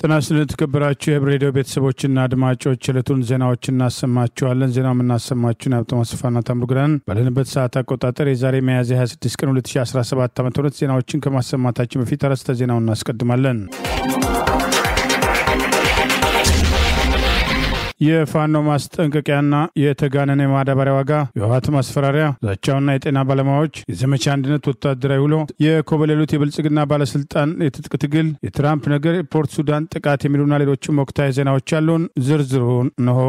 ጥናስልን ተከበራችሁ የብሬዲዮ ቤተሰቦችና አድማጮች ዕለቱን ዜናዎችን እናሰማችኋለን። ዜናውን እናሰማችሁን አብቶ መስፋና ታምሩግራን ባለንበት ሰዓት አቆጣጠር የዛሬ ሚያዝያ 26 ቀን 2017 ዓ.ም ዜናዎችን ከማሰማታችን በፊት አርዕስተ ዜናውን እናስቀድማለን። የፋኖ ማስጠንቀቂያና የተጋነነ የማዳበሪያ ዋጋ፣ የህወሓት ማስፈራሪያ፣ ዛቻውና የጤና ባለሙያዎች፣ የዘመቻ አንድነት ወታደራዊ ውሎ፣ የኮበሌሉት የብልጽግና ባለስልጣን የትጥቅ ትግል፣ የትራምፕ ነገር፣ ፖርት ሱዳን ጥቃት የሚሉና ሌሎችም ወቅታዊ ዜናዎች አሉን። ዝርዝሩን ነው።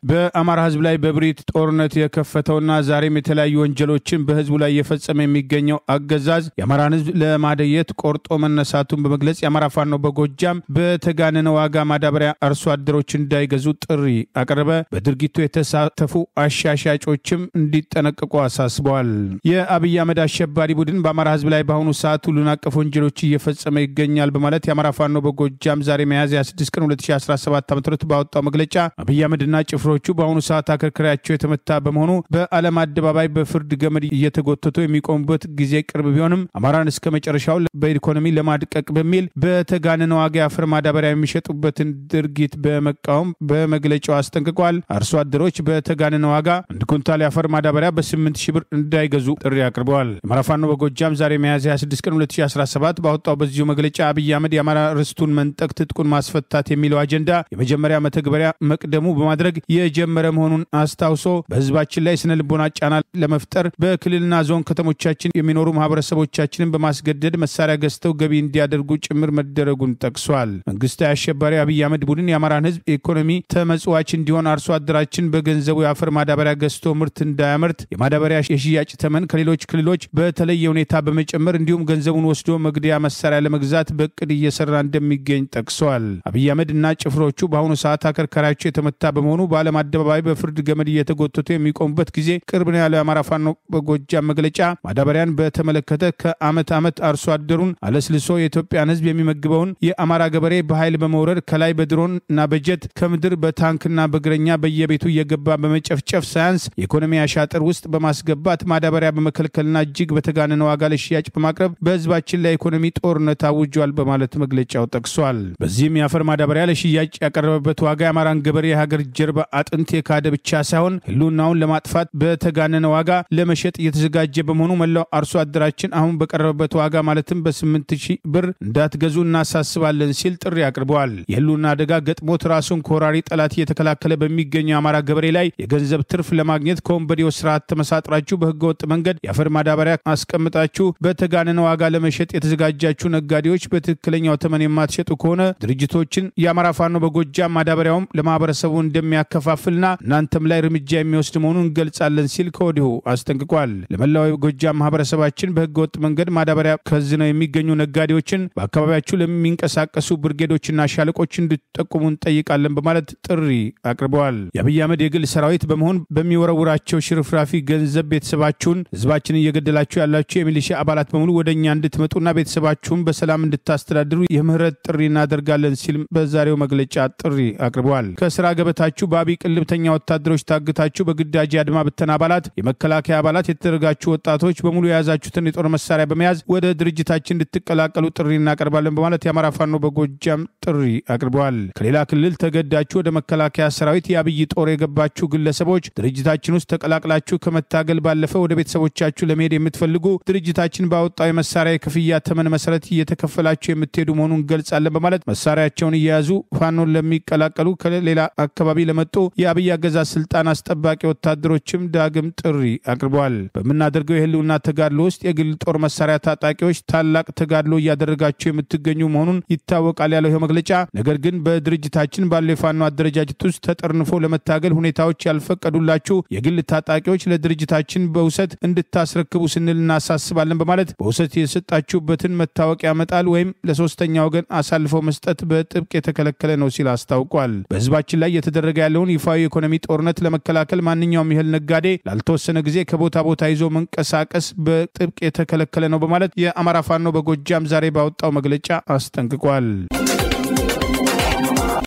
በአማራ ህዝብ ላይ በብሪት ጦርነት የከፈተውና ዛሬም የተለያዩ ወንጀሎችን በህዝቡ ላይ እየፈጸመ የሚገኘው አገዛዝ የአማራን ህዝብ ለማደየት ቆርጦ መነሳቱን በመግለጽ የአማራ ፋኖ በጎጃም በተጋነነ ዋጋ ማዳበሪያ አርሶ አደሮች እንዳይገዙ ጥሪ አቀረበ። በድርጊቱ የተሳተፉ አሻሻጮችም እንዲጠነቀቁ አሳስበዋል። የአብይ አህመድ አሸባሪ ቡድን በአማራ ህዝብ ላይ በአሁኑ ሰዓት ሁሉን አቀፍ ወንጀሎች እየፈጸመ ይገኛል በማለት የአማራ ፋኖ በጎጃም ዛሬ ሚያዝያ 6 ቀን 2017 ዓ.ም ባወጣው መግለጫ አብይ አህመድና ጭፍሮ በአሁኑ ሰዓት አከርካሪያቸው የተመታ በመሆኑ በዓለም አደባባይ በፍርድ ገመድ እየተጎተቱ የሚቆሙበት ጊዜ ቅርብ ቢሆንም አማራን እስከ መጨረሻው በኢኮኖሚ ለማድቀቅ በሚል በተጋነነ ዋጋ የአፈር ማዳበሪያ የሚሸጡበትን ድርጊት በመቃወም በመግለጫው አስጠንቅቋል። አርሶ አደሮች በተጋነነ ዋጋ አንድ ኩንታል የአፈር ማዳበሪያ በ8,000 ብር እንዳይገዙ ጥሪ አቅርበዋል። የአማራ ፋኖ በጎጃም ዛሬ ሚያዝያ 26 ቀን 2017 ባወጣው በዚሁ መግለጫ አብይ አህመድ የአማራ ርስቱን መንጠቅ ትጥቁን ማስፈታት የሚለው አጀንዳ የመጀመሪያ መተግበሪያ መቅደሙ በማድረግ የጀመረ መሆኑን አስታውሶ በህዝባችን ላይ ስነ ልቦና ጫና ለመፍጠር በክልልና ዞን ከተሞቻችን የሚኖሩ ማህበረሰቦቻችንን በማስገደድ መሳሪያ ገዝተው ገቢ እንዲያደርጉ ጭምር መደረጉን ጠቅሷል። መንግስታዊ አሸባሪ አብይ አህመድ ቡድን የአማራን ህዝብ ኢኮኖሚ ተመጽዋች እንዲሆን አርሶ አደራችን በገንዘቡ የአፈር ማዳበሪያ ገዝቶ ምርት እንዳያመርት የማዳበሪያ የሽያጭ ተመን ከሌሎች ክልሎች በተለየ ሁኔታ በመጨመር እንዲሁም ገንዘቡን ወስዶ መግደያ መሳሪያ ለመግዛት በእቅድ እየሰራ እንደሚገኝ ጠቅሷል። አብይ አህመድ እና ጭፍሮቹ በአሁኑ ሰዓት አከርካሪያቸው የተመታ በመሆኑ በዓለም አደባባይ በፍርድ ገመድ እየተጎተቱ የሚቆሙበት ጊዜ ቅርብ ነው ያለው የአማራ ፋኖ በጎጃም መግለጫ ማዳበሪያን በተመለከተ ከዓመት ዓመት አርሶ አደሩን አለስልሶ የኢትዮጵያን ህዝብ የሚመግበውን የአማራ ገበሬ በኃይል በመውረድ ከላይ በድሮንና በጀት ከምድር በታንክና በእግረኛ በየቤቱ እየገባ በመጨፍጨፍ ሳያንስ የኢኮኖሚ አሻጥር ውስጥ በማስገባት ማዳበሪያ በመከልከልና እጅግ በተጋነነ ዋጋ ለሽያጭ በማቅረብ በህዝባችን ላይ ኢኮኖሚ ጦርነት አውጇል በማለት መግለጫው ጠቅሷል። በዚህም የአፈር ማዳበሪያ ለሽያጭ ያቀረበበት ዋጋ የአማራን ገበሬ የሀገር ጀርባ አጥንት የካደ ብቻ ሳይሆን ህልውናውን ለማጥፋት በተጋነነ ዋጋ ለመሸጥ እየተዘጋጀ በመሆኑ መላው አርሶ አደራችን አሁን በቀረበበት ዋጋ ማለትም በ8,000 ብር እንዳትገዙ እናሳስባለን ሲል ጥሪ አቅርበዋል። የህልውና አደጋ ገጥሞት ራሱን ከወራሪ ጠላት እየተከላከለ በሚገኘው አማራ ገበሬ ላይ የገንዘብ ትርፍ ለማግኘት ከወንበዴው ስርዓት ተመሳጥራችሁ በህገወጥ መንገድ የአፈር ማዳበሪያ አስቀምጣችሁ በተጋነነ ዋጋ ለመሸጥ የተዘጋጃችሁ ነጋዴዎች በትክክለኛው ተመን የማትሸጡ ከሆነ ድርጅቶችን የአማራ ፋኖ በጎጃም ማዳበሪያውም ለማህበረሰቡ እንደሚያከፋፍልና እናንተም ላይ እርምጃ የሚወስድ መሆኑን እንገልጻለን ሲል ከወዲሁ አስጠንቅቋል። ለመላው ጎጃም ማህበረሰባችን በህገወጥ መንገድ ማዳበሪያ ከዝነው የሚገኙ ነጋዴዎችን በአካባቢያችሁ ለሚንቀሳቀሱ ብርጌዶችና ሻለቆች እንድትጠቁሙ እንጠይቃለን በማለት ጥሪ አቅርበዋል። የአብይ አህመድ የግል ሰራዊት በመሆን በሚወረውራቸው ሽርፍራፊ ገንዘብ ቤተሰባችሁን ህዝባችንን እየገደላችሁ ያላችሁ የሚሊሻ አባላት በሙሉ ወደኛ እንድትመጡና ቤተሰባችሁን በሰላም እንድታስተዳድሩ የምህረት ጥሪ እናደርጋለን ሲል በዛሬው መግለጫ ጥሪ አቅርበዋል። ከስራ ገበታችሁ በአብይ ቅልብተኛ ወታደሮች ታግታችሁ በግዳጅ አድማ ብተና አባላት የመከላከያ አባላት የተደረጋችሁ ወጣቶች በሙሉ የያዛችሁትን የጦር መሳሪያ በመያዝ ወደ ድርጅታችን እንድትቀላቀሉ ጥሪ እናቀርባለን በማለት የአማራ ፋኖ በጎጃም ጥሪ አቅርበዋል። ከሌላ ክልል ተገዳችሁ ወደ መከላከያ ሰራዊት የአብይ ጦር የገባችሁ ግለሰቦች ድርጅታችን ውስጥ ተቀላቅላችሁ ከመታገል ባለፈ ወደ ቤተሰቦቻችሁ ለመሄድ የምትፈልጉ ድርጅታችን ባወጣው የመሳሪያ የክፍያ ተመን መሰረት እየተከፈላችሁ የምትሄዱ መሆኑን እንገልጻለን በማለት መሳሪያቸውን እየያዙ ፋኖን ለሚቀላቀሉ ከሌላ አካባቢ ለመጡ የአብይ አገዛዝ ስልጣን አስጠባቂ ወታደሮችም ዳግም ጥሪ አቅርበዋል። በመናደርገው የህልውና ተጋድሎ ውስጥ የግል ጦር መሳሪያ ታጣቂዎች ታላቅ ተጋድሎ እያደረጋቸው የምትገኙ መሆኑን ይታወቃል ያለው ይህ መግለጫ ነገር ግን በድርጅታችን ባለው የፋኖ አደረጃጀት ውስጥ ተጠርንፎ ለመታገል ሁኔታዎች ያልፈቀዱላችሁ የግል ታጣቂዎች ለድርጅታችን በውሰት እንድታስረክቡ ስንል እናሳስባለን በማለት በውሰት የሰጣችሁበትን መታወቂያ መጣል ወይም ለሶስተኛ ወገን አሳልፈው መስጠት በጥብቅ የተከለከለ ነው ሲል አስታውቋል። በህዝባችን ላይ የተደረገ ያለውን ይፋዊ ኢኮኖሚ ጦርነት ለመከላከል ማንኛውም ይህል ነጋዴ ላልተወሰነ ጊዜ ከቦታ ቦታ ይዞ መንቀሳቀስ በጥብቅ የተከለከለ ነው በማለት የአማራ ፋኖ በጎጃም ዛሬ ባወጣው መግለጫ አስጠንቅቋል።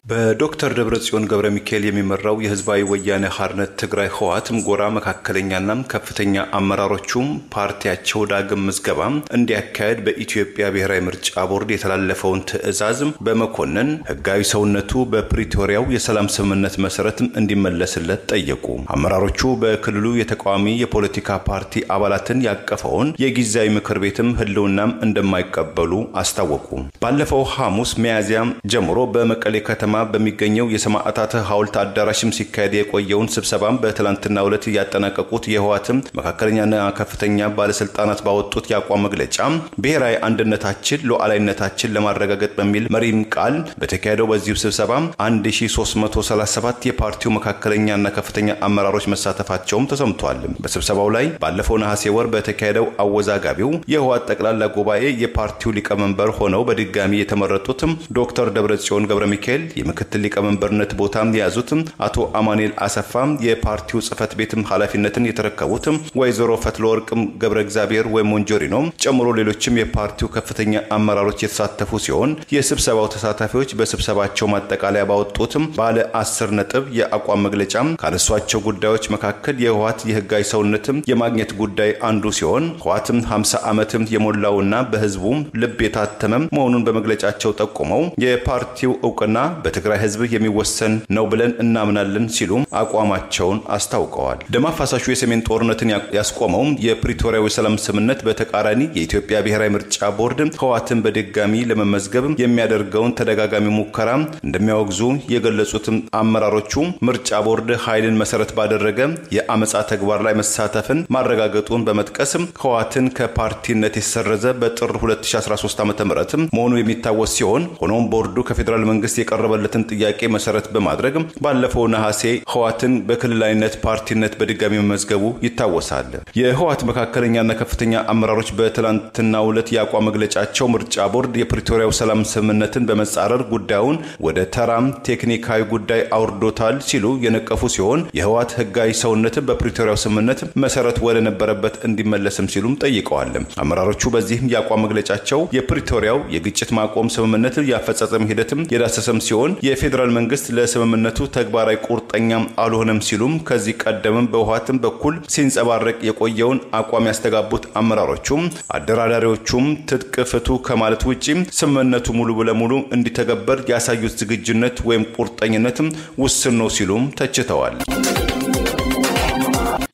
በዶክተር ደብረጽዮን ገብረ ሚካኤል የሚመራው የህዝባዊ ወያኔ ሓርነት ትግራይ ህወሓትም ጎራ መካከለኛና ከፍተኛ አመራሮቹም ፓርቲያቸው ዳግም ምዝገባ እንዲያካሄድ በኢትዮጵያ ብሔራዊ ምርጫ ቦርድ የተላለፈውን ትዕዛዝ በመኮነን ህጋዊ ሰውነቱ በፕሪቶሪያው የሰላም ስምምነት መሰረት እንዲመለስለት ጠየቁ። አመራሮቹ በክልሉ የተቃዋሚ የፖለቲካ ፓርቲ አባላትን ያቀፈውን የጊዜያዊ ምክር ቤትም ህልውናም እንደማይቀበሉ አስታወቁ። ባለፈው ሐሙስ ሚያዝያ ጀምሮ በመቀሌ ከተማ በሚገኘው የሰማዕታት ሐውልት አዳራሽም ሲካሄድ የቆየውን ስብሰባም በትላንትናው ዕለት ያጠናቀቁት የህወሓትም መካከለኛና ከፍተኛ ባለስልጣናት ባወጡት ያቋም መግለጫ ብሔራዊ አንድነታችን ሉዓላዊነታችን ለማረጋገጥ በሚል መሪም ቃል በተካሄደው በዚህ ስብሰባ 1337 የፓርቲው መካከለኛና ከፍተኛ አመራሮች መሳተፋቸውም ተሰምቷል። በስብሰባው ላይ ባለፈው ነሐሴ ወር በተካሄደው አወዛጋቢው የህወሓት ጠቅላላ ጉባኤ የፓርቲው ሊቀመንበር ሆነው በድጋሚ የተመረጡት ዶክተር ደብረጽዮን ገብረ ሚካኤል የምክትል ሊቀመንበርነት ቦታም ያዙት አቶ አማኑኤል አሰፋ የፓርቲው ጽፈት ቤትም ኃላፊነትን የተረከቡት ወይዘሮ ፈትለወርቅ ገብረ እግዚአብሔር ወሞንጆሪኖ ጨምሮ ሌሎችም የፓርቲው ከፍተኛ አመራሮች የተሳተፉ ሲሆን የስብሰባው ተሳታፊዎች በስብሰባቸው ማጠቃለያ ባወጡት ባለ 10 ነጥብ የአቋም መግለጫ ካነሷቸው ጉዳዮች መካከል የህወሓት የህጋዊ ሰውነትም የማግኘት ጉዳይ አንዱ ሲሆን ህወሓትም 50 ዓመትም የሞላውና በህዝቡም ልብ የታተመም መሆኑን በመግለጫቸው ጠቁመው የፓርቲው እውቅና በትግራይ ህዝብ የሚወሰን ነው ብለን እናምናለን ሲሉ አቋማቸውን አስታውቀዋል። ደም አፋሳሹ የሰሜን ጦርነትን ያስቆመው የፕሪቶሪያው የሰላም ስምምነት በተቃራኒ የኢትዮጵያ ብሔራዊ ምርጫ ቦርድ ህወሓትን በድጋሚ ለመመዝገብ የሚያደርገውን ተደጋጋሚ ሙከራ እንደሚያወግዙ የገለጹት አመራሮቹ ምርጫ ቦርድ ኃይልን መሰረት ባደረገ የአመጻ ተግባር ላይ መሳተፍን ማረጋገጡን በመጥቀስ ህወሓትን ከፓርቲነት የተሰረዘ በጥር 2013 ዓ.ም መሆኑ የሚታወስ ሲሆን ሆኖም ቦርዱ ከፌደራል መንግስት የቀረበለትን ጥያቄ መሰረት በማድረግ ባለፈው ነሐሴ ህወሓትን በክልላዊነት ፓርቲነት በድጋሚ መመዝገቡ ይታወሳል። የህወሓት መካከለኛና ከፍተኛ አመራሮች በትላንትናው ዕለት ያቋም መግለጫቸው ምርጫ ቦርድ የፕሪቶሪያው ሰላም ስምምነትን በመጻረር ጉዳዩን ወደ ተራም ቴክኒካዊ ጉዳይ አውርዶታል ሲሉ የነቀፉ ሲሆን የህወሓት ህጋዊ ሰውነትን በፕሪቶሪያው ስምምነት መሰረት ወደ ነበረበት እንዲመለስም ሲሉም ጠይቀዋል። አመራሮቹ በዚህም ያቋም መግለጫቸው የፕሪቶሪያው የግጭት ማቆም ስምምነት ያፈጻጸም ሂደትም የዳሰሰም ሲሆን የፌደራል መንግስት ለስምምነቱ ተግባራዊ ቁርጠኛ አልሆነም ሲሉም ከዚህ ቀደምም በህወሓትም በኩል ሲንጸባረቅ የቆየውን አቋም ያስተጋቡት አመራሮቹም አደራዳሪዎቹም ትጥቅ ፍቱ ከማለት ውጪ ስምምነቱ ሙሉ በሙሉ እንዲተገበር ያሳዩት ዝግጁነት ወይም ቁርጠኝነትም ውስን ነው ሲሉም ተችተዋል።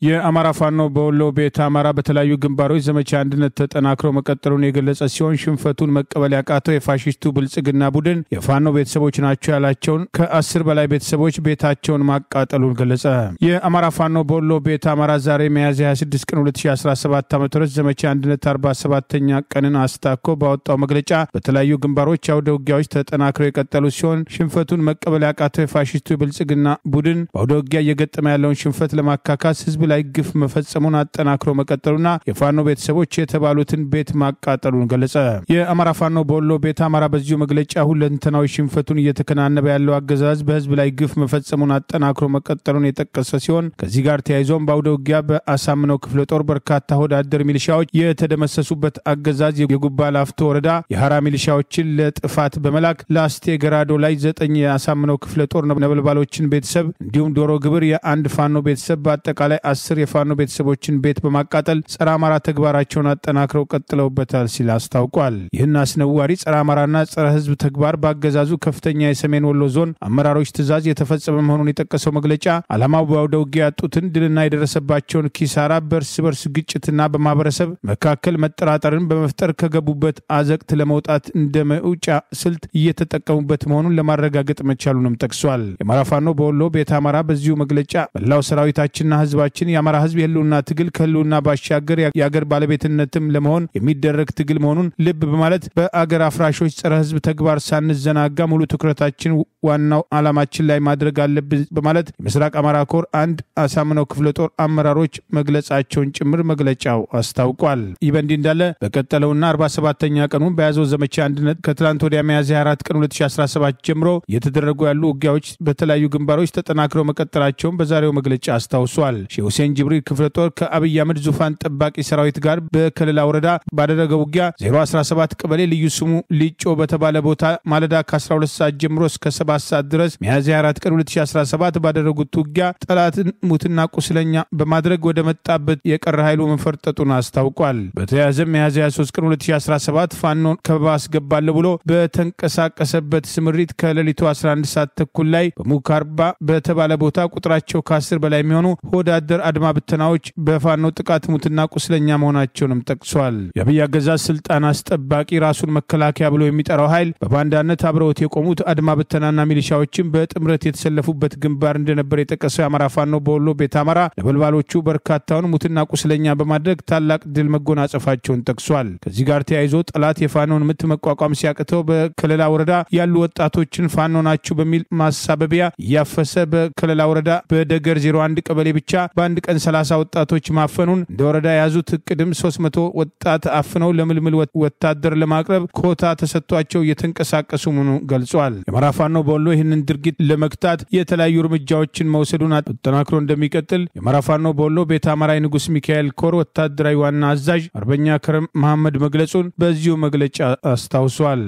የአማራ ፋኖ በወሎ ቤት አማራ በተለያዩ ግንባሮች ዘመቻ አንድነት ተጠናክሮ መቀጠሉን የገለጸ ሲሆን ሽንፈቱን መቀበል ያቃተው የፋሺስቱ ብልጽግና ቡድን የፋኖ ቤተሰቦች ናቸው ያላቸውን ከ10 በላይ ቤተሰቦች ቤታቸውን ማቃጠሉን ገለጸ። የአማራ ፋኖ በወሎ ቤት አማራ ዛሬ ሚያዝያ 26 ቀን 2017 ዓ.ም ዘመቻ አንድነት 47ኛ ቀንን አስታኮ ባወጣው መግለጫ በተለያዩ ግንባሮች አውደ ውጊያዎች ተጠናክረው የቀጠሉ ሲሆን ሽንፈቱን መቀበል ያቃተው የፋሺስቱ ብልጽግና ቡድን በአውደ ውጊያ እየገጠመ ያለውን ሽንፈት ለማካካስ ህዝብ ላይ ግፍ መፈጸሙን አጠናክሮ መቀጠሉና የፋኖ ቤተሰቦች የተባሉትን ቤት ማቃጠሉን ገለጸ። የአማራ ፋኖ በወሎ ቤት አማራ በዚሁ መግለጫ ሁለንተናዊ ሽንፈቱን እየተከናነበ ያለው አገዛዝ በህዝብ ላይ ግፍ መፈጸሙን አጠናክሮ መቀጠሉን የጠቀሰ ሲሆን ከዚህ ጋር ተያይዞም በአውደ ውጊያ በአሳምነው ክፍለ ጦር በርካታ ወዳደር ሚሊሻዎች የተደመሰሱበት አገዛዝ የጉባ ላፍቶ ወረዳ የሐራ ሚሊሻዎችን ለጥፋት በመላክ ላስቴ ገራዶ ላይ 9 የአሳምነው ክፍለ ጦር ነበልባሎችን ቤተሰብ እንዲሁም ዶሮ ግብር የአንድ ፋኖ ቤተሰብ በአጠቃላይ 10 የፋኖ ቤተሰቦችን ቤት በማቃጠል ጸረ አማራ ተግባራቸውን አጠናክረው ቀጥለውበታል ሲል አስታውቋል። ይህን አስነዋሪ ጸረ አማራና ጸረ ህዝብ ተግባር በአገዛዙ ከፍተኛ የሰሜን ወሎ ዞን አመራሮች ትዕዛዝ የተፈጸመ መሆኑን የጠቀሰው መግለጫ ዓላማው በአውደ ውጊያ ያጡትን ድልና የደረሰባቸውን ኪሳራ በርስ በርስ ግጭትና በማህበረሰብ መካከል መጠራጠርን በመፍጠር ከገቡበት አዘቅት ለመውጣት እንደ መውጫ ስልት እየተጠቀሙበት መሆኑን ለማረጋገጥ መቻሉንም ጠቅሷል። የአማራ ፋኖ በወሎ ቤት አማራ በዚሁ መግለጫ መላው ሰራዊታችንና ህዝባችን የአማራ ህዝብ የህልውና ትግል ከህልውና ባሻገር የአገር ባለቤትነትም ለመሆን የሚደረግ ትግል መሆኑን ልብ በማለት በአገር አፍራሾች ጸረ ህዝብ ተግባር ሳንዘናጋ ሙሉ ትኩረታችን ዋናው ዓላማችን ላይ ማድረግ አለብን በማለት የምስራቅ አማራ ኮር አንድ አሳምነው ክፍለ ጦር አመራሮች መግለጻቸውን ጭምር መግለጫው አስታውቋል። ይህ በእንዲህ እንዳለ በቀጠለውና 47ኛ ቀኑን በያዘው ዘመቻ አንድነት ከትላንት ወዲያ ሚያዝያ 4 ቀን 2017 ጀምሮ የተደረጉ ያሉ ውጊያዎች በተለያዩ ግንባሮች ተጠናክረው መቀጠላቸውን በዛሬው መግለጫ አስታውሷል። ሼህ ሁሴን ጅብሪል ክፍለ ጦር ከአብይ አህመድ ዙፋን ጠባቂ ሰራዊት ጋር በከለላ ወረዳ ባደረገው ውጊያ 017 ቀበሌ ልዩ ስሙ ሊጮ በተባለ ቦታ ማለዳ ከ12 ሰዓት ጀምሮ እስከ 7 ሰዓት ድረስ ሚያዝያ 4 ቀን 2017 ባደረጉት ውጊያ ጠላትን ሙትና ቁስለኛ በማድረግ ወደ መጣበት የቀረ ኃይሉ መፈርጠጡን አስታውቋል። በተያያዘ ሚያዝያ 3 ቀን 2017 ፋኖን ከበባ አስገባለሁ ብሎ በተንቀሳቀሰበት ስምሪት ከሌሊቱ 11 ሰዓት ተኩል ላይ በሙካርባ በተባለ ቦታ ቁጥራቸው ከ10 በላይ የሚሆኑ ወዳደር አድማ ብተናዎች በፋኖ ጥቃት ሙትና ቁስለኛ መሆናቸውንም ጠቅሷል። የአብይ አገዛዝ ስልጣን አስጠባቂ ራሱን መከላከያ ብሎ የሚጠራው ኃይል በባንዳነት አብረውት የቆሙት አድማ ብተናና ሚሊሻዎችን በጥምረት የተሰለፉበት ግንባር እንደነበር የጠቀሰው የአማራ ፋኖ በወሎ ቤት አማራ ነበልባሎቹ በርካታውን ሙትና ቁስለኛ በማድረግ ታላቅ ድል መጎናጸፋቸውን ጠቅሷል። ከዚህ ጋር ተያይዞ ጠላት የፋኖን ምት መቋቋም ሲያቅተው በከለላ ወረዳ ያሉ ወጣቶችን ፋኖ ናችሁ በሚል ማሳበቢያ እያፈሰ በከለላ ወረዳ በደገር 01 ቀበሌ ብቻ በአንድ ቀን 30 ወጣቶች ማፈኑን እንደ ወረዳ የያዙት እቅድም 300 ወጣት አፍነው ለምልምል ወታደር ለማቅረብ ኮታ ተሰጥቷቸው እየተንቀሳቀሱ መሆኑን ገልጿል። የአማራ ፋኖ በወሎ ይህንን ድርጊት ለመክታት የተለያዩ እርምጃዎችን መውሰዱን አጠናክሮ እንደሚቀጥል የአማራ ፋኖ በወሎ ቤተ አማራ ንጉስ ሚካኤል ኮር ወታደራዊ ዋና አዛዥ አርበኛ ከረም መሐመድ መግለጹን በዚሁ መግለጫ አስታውሷል።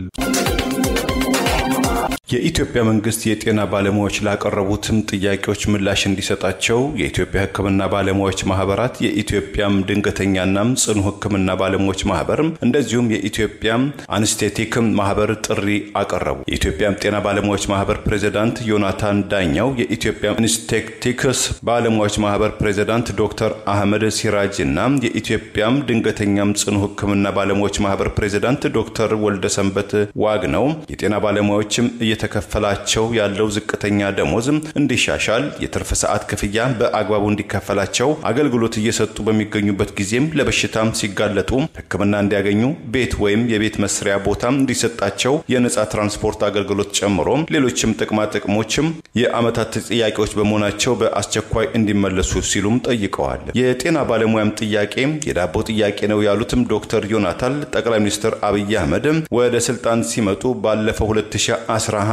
የኢትዮጵያ መንግስት የጤና ባለሙያዎች ላቀረቡትም ጥያቄዎች ምላሽ እንዲሰጣቸው የኢትዮጵያ ሕክምና ባለሙያዎች ማህበራት የኢትዮጵያም ድንገተኛና ጽኑ ሕክምና ባለሙያዎች ማህበር እንደዚሁም የኢትዮጵያ አንስቴቲክ ማህበር ጥሪ አቀረቡ። የኢትዮጵያ ጤና ባለሙያዎች ማህበር ፕሬዝዳንት ዮናታን ዳኛው የኢትዮጵያ አንስቴቲክስ ባለሙያዎች ማህበር ፕሬዝዳንት ዶክተር አህመድ ሲራጅና የኢትዮጵያ ድንገተኛም ጽኑ ሕክምና ባለሙያዎች ማህበር ፕሬዝዳንት ዶክተር ወልደሰንበት ዋግነው የጤና ባለሙያዎችም የተከፈላቸው ያለው ዝቅተኛ ደሞዝ እንዲሻሻል የትርፍ ሰዓት ክፍያ በአግባቡ እንዲከፈላቸው አገልግሎት እየሰጡ በሚገኙበት ጊዜም ለበሽታም ሲጋለጡ ህክምና እንዲያገኙ ቤት ወይም የቤት መስሪያ ቦታ እንዲሰጣቸው የነጻ ትራንስፖርት አገልግሎት ጨምሮ ሌሎችም ጥቅማ ጥቅሞችም የአመታት ጥያቄዎች በመሆናቸው በአስቸኳይ እንዲመለሱ ሲሉም ጠይቀዋል። የጤና ባለሙያም ጥያቄ የዳቦ ጥያቄ ነው ያሉትም ዶክተር ዮናታን ጠቅላይ ሚኒስትር አብይ አህመድ ወደ ስልጣን ሲመጡ ባለፈው 2011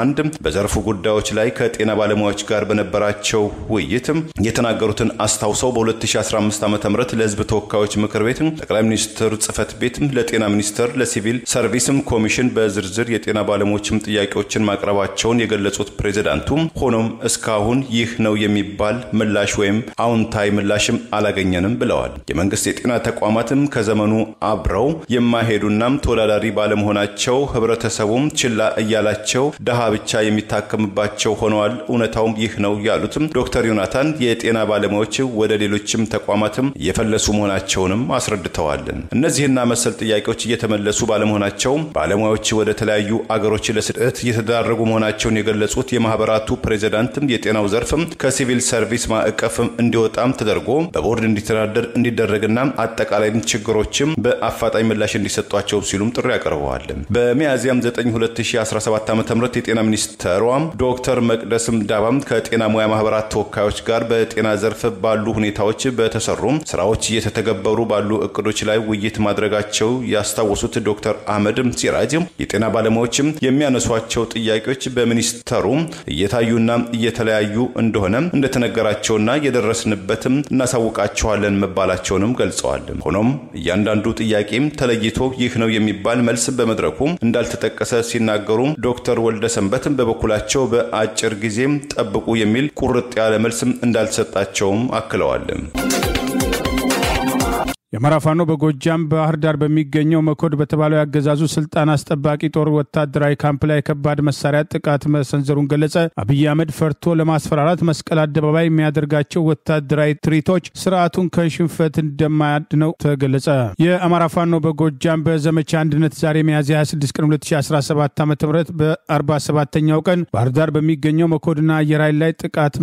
በዘርፉ ጉዳዮች ላይ ከጤና ባለሙያዎች ጋር በነበራቸው ውይይት የተናገሩትን አስታውሰው በ2015 ዓ.ም ለህዝብ ተወካዮች ምክር ቤት ጠቅላይ ሚኒስትር ጽፈት ቤት ለጤና ሚኒስቴር ለሲቪል ሰርቪስም ኮሚሽን በዝርዝር የጤና ባለሙያዎችም ጥያቄዎችን ማቅረባቸውን የገለጹት ፕሬዝዳንቱ ሆኖም እስካሁን ይህ ነው የሚባል ምላሽ ወይም አውንታይ ምላሽም አላገኘንም ብለዋል። የመንግስት የጤና ተቋማትም ከዘመኑ አብረው የማይሄዱና ተወዳዳሪ ባለመሆናቸው ህብረተሰቡም ችላ እያላቸው ደሃ ብቻ የሚታከምባቸው ሆነዋል። እውነታውም ይህ ነው ያሉትም ዶክተር ዮናታን የጤና ባለሙያዎች ወደ ሌሎችም ተቋማትም እየፈለሱ መሆናቸውንም አስረድተዋል። እነዚህና መሰል ጥያቄዎች እየተመለሱ ባለመሆናቸው ባለሙያዎች ወደ ተለያዩ አገሮች ለስደት እየተዳረጉ መሆናቸውን የገለጹት የማህበራቱ ፕሬዝዳንትም የጤናው ዘርፍም ከሲቪል ሰርቪስ ማዕቀፍም እንዲወጣም ተደርጎ በቦርድ እንዲተዳደር እንዲደረግና አጠቃላይ ችግሮችም በአፋጣኝ ምላሽ እንዲሰጧቸው ሲሉም ጥሪ አቀርበዋል። በሚያዝያም 9 2017 ዓ.ም የጤና ሚኒስትሯም ዶክተር መቅደስም ዳባም ከጤና ሙያ ማህበራት ተወካዮች ጋር በጤና ዘርፍ ባሉ ሁኔታዎች በተሰሩ ስራዎች እየተተገበሩ ባሉ እቅዶች ላይ ውይይት ማድረጋቸው ያስታወሱት ዶክተር አህመድ ሲራጅ የጤና ባለሙያዎችም የሚያነሷቸው ጥያቄዎች በሚኒስትሩ እየታዩና እየተለያዩ እንደሆነ እንደተነገራቸውና የደረስንበትም እናሳውቃቸዋለን መባላቸውንም ገልጸዋል። ሆኖም እያንዳንዱ ጥያቄም ተለይቶ ይህ ነው የሚባል መልስ በመድረኩ እንዳልተጠቀሰ ሲናገሩ ዶክተር ወልደሰንበትም በበኩላቸው በአጭር ጊዜም ጠብቁ የሚል ቁርጥ ያለ መልስም እንዳልተሰጣቸውም አክለዋል። የአማራ ፋኖ በጎጃም ባህር ዳር በሚገኘው መኮድ በተባለው ያገዛዙ ስልጣን አስጠባቂ ጦር ወታደራዊ ካምፕ ላይ ከባድ መሳሪያ ጥቃት መሰንዘሩን ገለጸ። አብይ አህመድ ፈርቶ ለማስፈራራት መስቀል አደባባይ የሚያደርጋቸው ወታደራዊ ትርኢቶች ስርዓቱን ከሽንፈት እንደማያድነው ተገለጸ። የአማራ ፋኖ በጎጃም በዘመቻ አንድነት ዛሬ ሚያዝያ 26 ቀን 2017 ዓ.ም በ47ኛው ቀን ባህር ዳር በሚገኘው መኮድና አየር ኃይል ላይ ጥቃት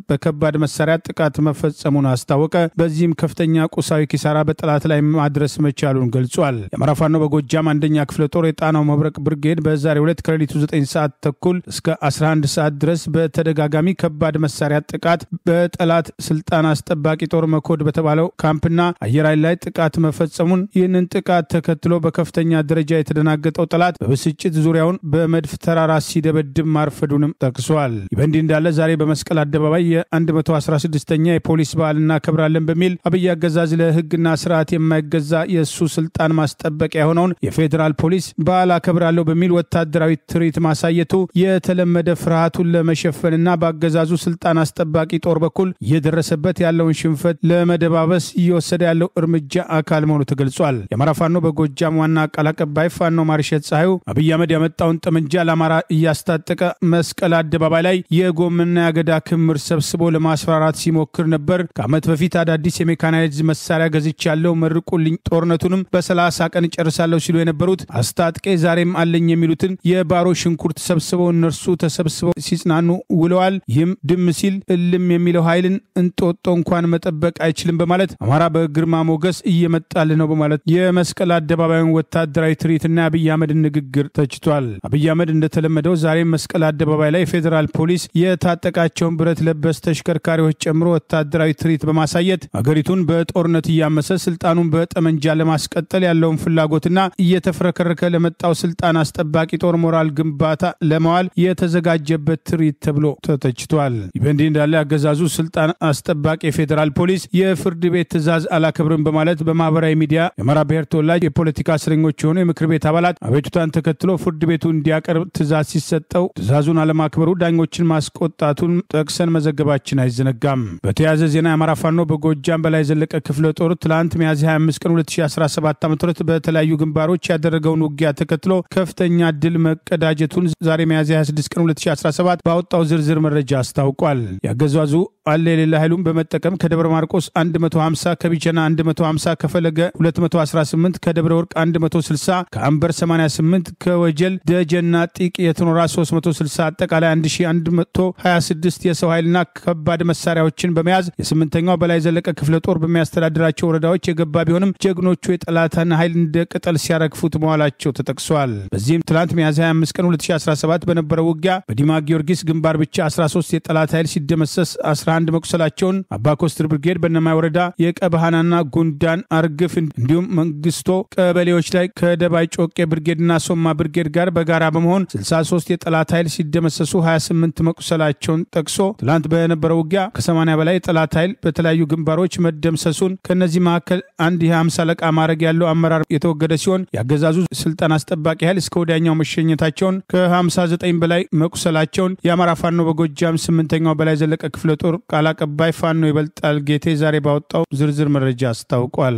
በከባድ መሳሪያ ጥቃት መፈጸሙን አስታወቀ። በዚህም ከፍተኛ ቁሳዊ ኪሳራ በጠላት ላይ ማድረስ መቻሉን ገልጿል። የአማራ ፋኖ በጎጃም አንደኛ ክፍለ ጦር የጣናው መብረቅ ብርጌድ በዛሬው ዕለት ከሌሊቱ 9 ሰዓት ተኩል እስከ 11 ሰዓት ድረስ በተደጋጋሚ ከባድ መሳሪያ ጥቃት በጠላት ስልጣን አስጠባቂ ጦር መኮድ በተባለው ካምፕና አየር ኃይል ላይ ጥቃት መፈጸሙን፣ ይህንን ጥቃት ተከትሎ በከፍተኛ ደረጃ የተደናገጠው ጠላት በብስጭት ዙሪያውን በመድፍ ተራራ ሲደበድብ ማርፈዱንም ጠቅሷል። በእንዲህ እንዳለ ዛሬ በመስቀል አደባባይ የ116ኛ የፖሊስ በዓል እናከብራለን በሚል አብይ አገዛዝ ለሕግና ስርዓት የማይገዛ የእሱ ስልጣን ማስጠበቂያ የሆነውን የፌዴራል ፖሊስ በዓል አከብራለሁ በሚል ወታደራዊ ትርኢት ማሳየቱ የተለመደ ፍርሃቱን ለመሸፈንና በአገዛዙ ስልጣን አስጠባቂ ጦር በኩል እየደረሰበት ያለውን ሽንፈት ለመደባበስ እየወሰደ ያለው እርምጃ አካል መሆኑ ተገልጿል። የአማራ ፋኖ በጎጃም ዋና ቃል አቀባይ ፋኖ ማርሸት ፀሐዩ አብይ አህመድ ያመጣውን ጠመንጃ ለአማራ እያስታጠቀ መስቀል አደባባይ ላይ የጎምና ያገዳ ክምር ሰብስቦ ለማስፈራራት ሲሞክር ነበር። ከዓመት በፊት አዳዲስ የሜካናይዝድ መሳሪያ ገዝቻለሁ መርቁልኝ፣ ጦርነቱንም በ30 ቀን ጨርሳለሁ ሲሉ የነበሩት አስታጥቄ ዛሬም አለኝ የሚሉትን የባሮ ሽንኩርት ሰብስበው እነርሱ ተሰብስበው ሲጽናኑ ውለዋል። ይህም ድም ሲል እልም የሚለው ኃይልን እንጦጦ እንኳን መጠበቅ አይችልም በማለት አማራ በግርማ ሞገስ እየመጣል ነው በማለት የመስቀል አደባባዩን ወታደራዊ ትርኢትና አብይ አህመድን ንግግር ተችቷል። አብይ አህመድ እንደተለመደው ዛሬም መስቀል አደባባይ ላይ ፌዴራል ፖሊስ የታጠቃቸውን ብረት ለበስ ተሽከርካሪዎች ጨምሮ ወታደራዊ ትርኢት በማሳየት አገሪቱን በጦርነት እያመሰ ስልጣኑን በጠመንጃ ለማስቀጠል ያለውን ፍላጎትና እየተፍረከረከ ለመጣው ስልጣን አስጠባቂ ጦር ሞራል ግንባታ ለማዋል የተዘጋጀበት ትርኢት ተብሎ ተተችቷል። በእንዲህ እንዳለ አገዛዙ ስልጣን አስጠባቂ የፌዴራል ፖሊስ የፍርድ ቤት ትዕዛዝ አላከብርም በማለት በማህበራዊ ሚዲያ የአማራ ብሔር ተወላጅ የፖለቲካ እስረኞች የሆኑ የምክር ቤት አባላት አቤቱታን ተከትሎ ፍርድ ቤቱ እንዲያቀርብ ትዕዛዝ ሲሰጠው ትዕዛዙን አለማክበሩ ዳኞችን ማስቆጣቱን ጠቅሰን መዘገባችን አይዘነጋም። በተያያዘ ዜና የአማራ ፋኖ በጎጃም በላይ ዘለቀ ክፍለ ጦር ትላንት ሚያዝያ 25 ቀን 2017 ዓ.ም በተለያዩ ግንባሮች ያደረገውን ውጊያ ተከትሎ ከፍተኛ ድል መቀዳጀቱን ዛሬ ሚያዝያ 26 ቀን 2017 ባወጣው ዝርዝር መረጃ አስታውቋል። ያገዛዙ አለ የሌላ ኃይሉን በመጠቀም ከደብረ ማርቆስ 150፣ ከቢቸና 150፣ ከፈለገ 218፣ ከደብረ ወርቅ 160፣ ከአንበር 88፣ ከወጀል ደጀና ጢቅ የትኖራ 360 አጠቃላይ 1126 የሰው ኃይልና ከባድ መሳሪያዎችን በመያዝ የስምንተኛው በላይ ዘለቀ ክፍለ ጦር በሚያስተዳድራቸው ወረዳዎች የገባ ቢሆንም ጀግኖቹ የጠላትን ኃይል እንደ ቅጠል ሲያረግፉት መዋላቸው ተጠቅሷል። በዚህም ትላንት ሚያዝያ 25 ቀን 2017 በነበረው ውጊያ በዲማ ጊዮርጊስ ግንባር ብቻ 13 የጠላት ኃይል ሲደመሰስ 11 መቁሰላቸውን አባ ኮስትር ብርጌድ በነማይ ወረዳ የቀባሃናና ጉንዳን አርግፍ እንዲሁም መንግስቶ ቀበሌዎች ላይ ከደባይ ጮቄ ብርጌድና ሶማ ብርጌድ ጋር በጋራ በመሆን 63 የጠላት ኃይል ሲደመሰሱ 28 መቁሰላቸውን ጠቅሶ ትላንት በነበረው ውጊያ ከ80 በላይ የጠላት ኃይል በተለያዩ ግንባሮች መደምሰሱን ከነዚህ መካከል አንድ የ50 አለቃ ማዕረግ ያለው አመራር የተወገደ ሲሆን ያገዛዙ ስልጣን አስጠባቂ ኃይል እስከ ወዲያኛው መሸኘታቸውን ከ59 በላይ መቁሰላቸውን የአማራ ፋኖ በጎጃም 8ኛው በላይ ዘለቀ ክፍለ ጦር ቃል አቀባይ ፋኖ ይበልጣል ጌቴ ዛሬ ባወጣው ዝርዝር መረጃ አስታውቋል።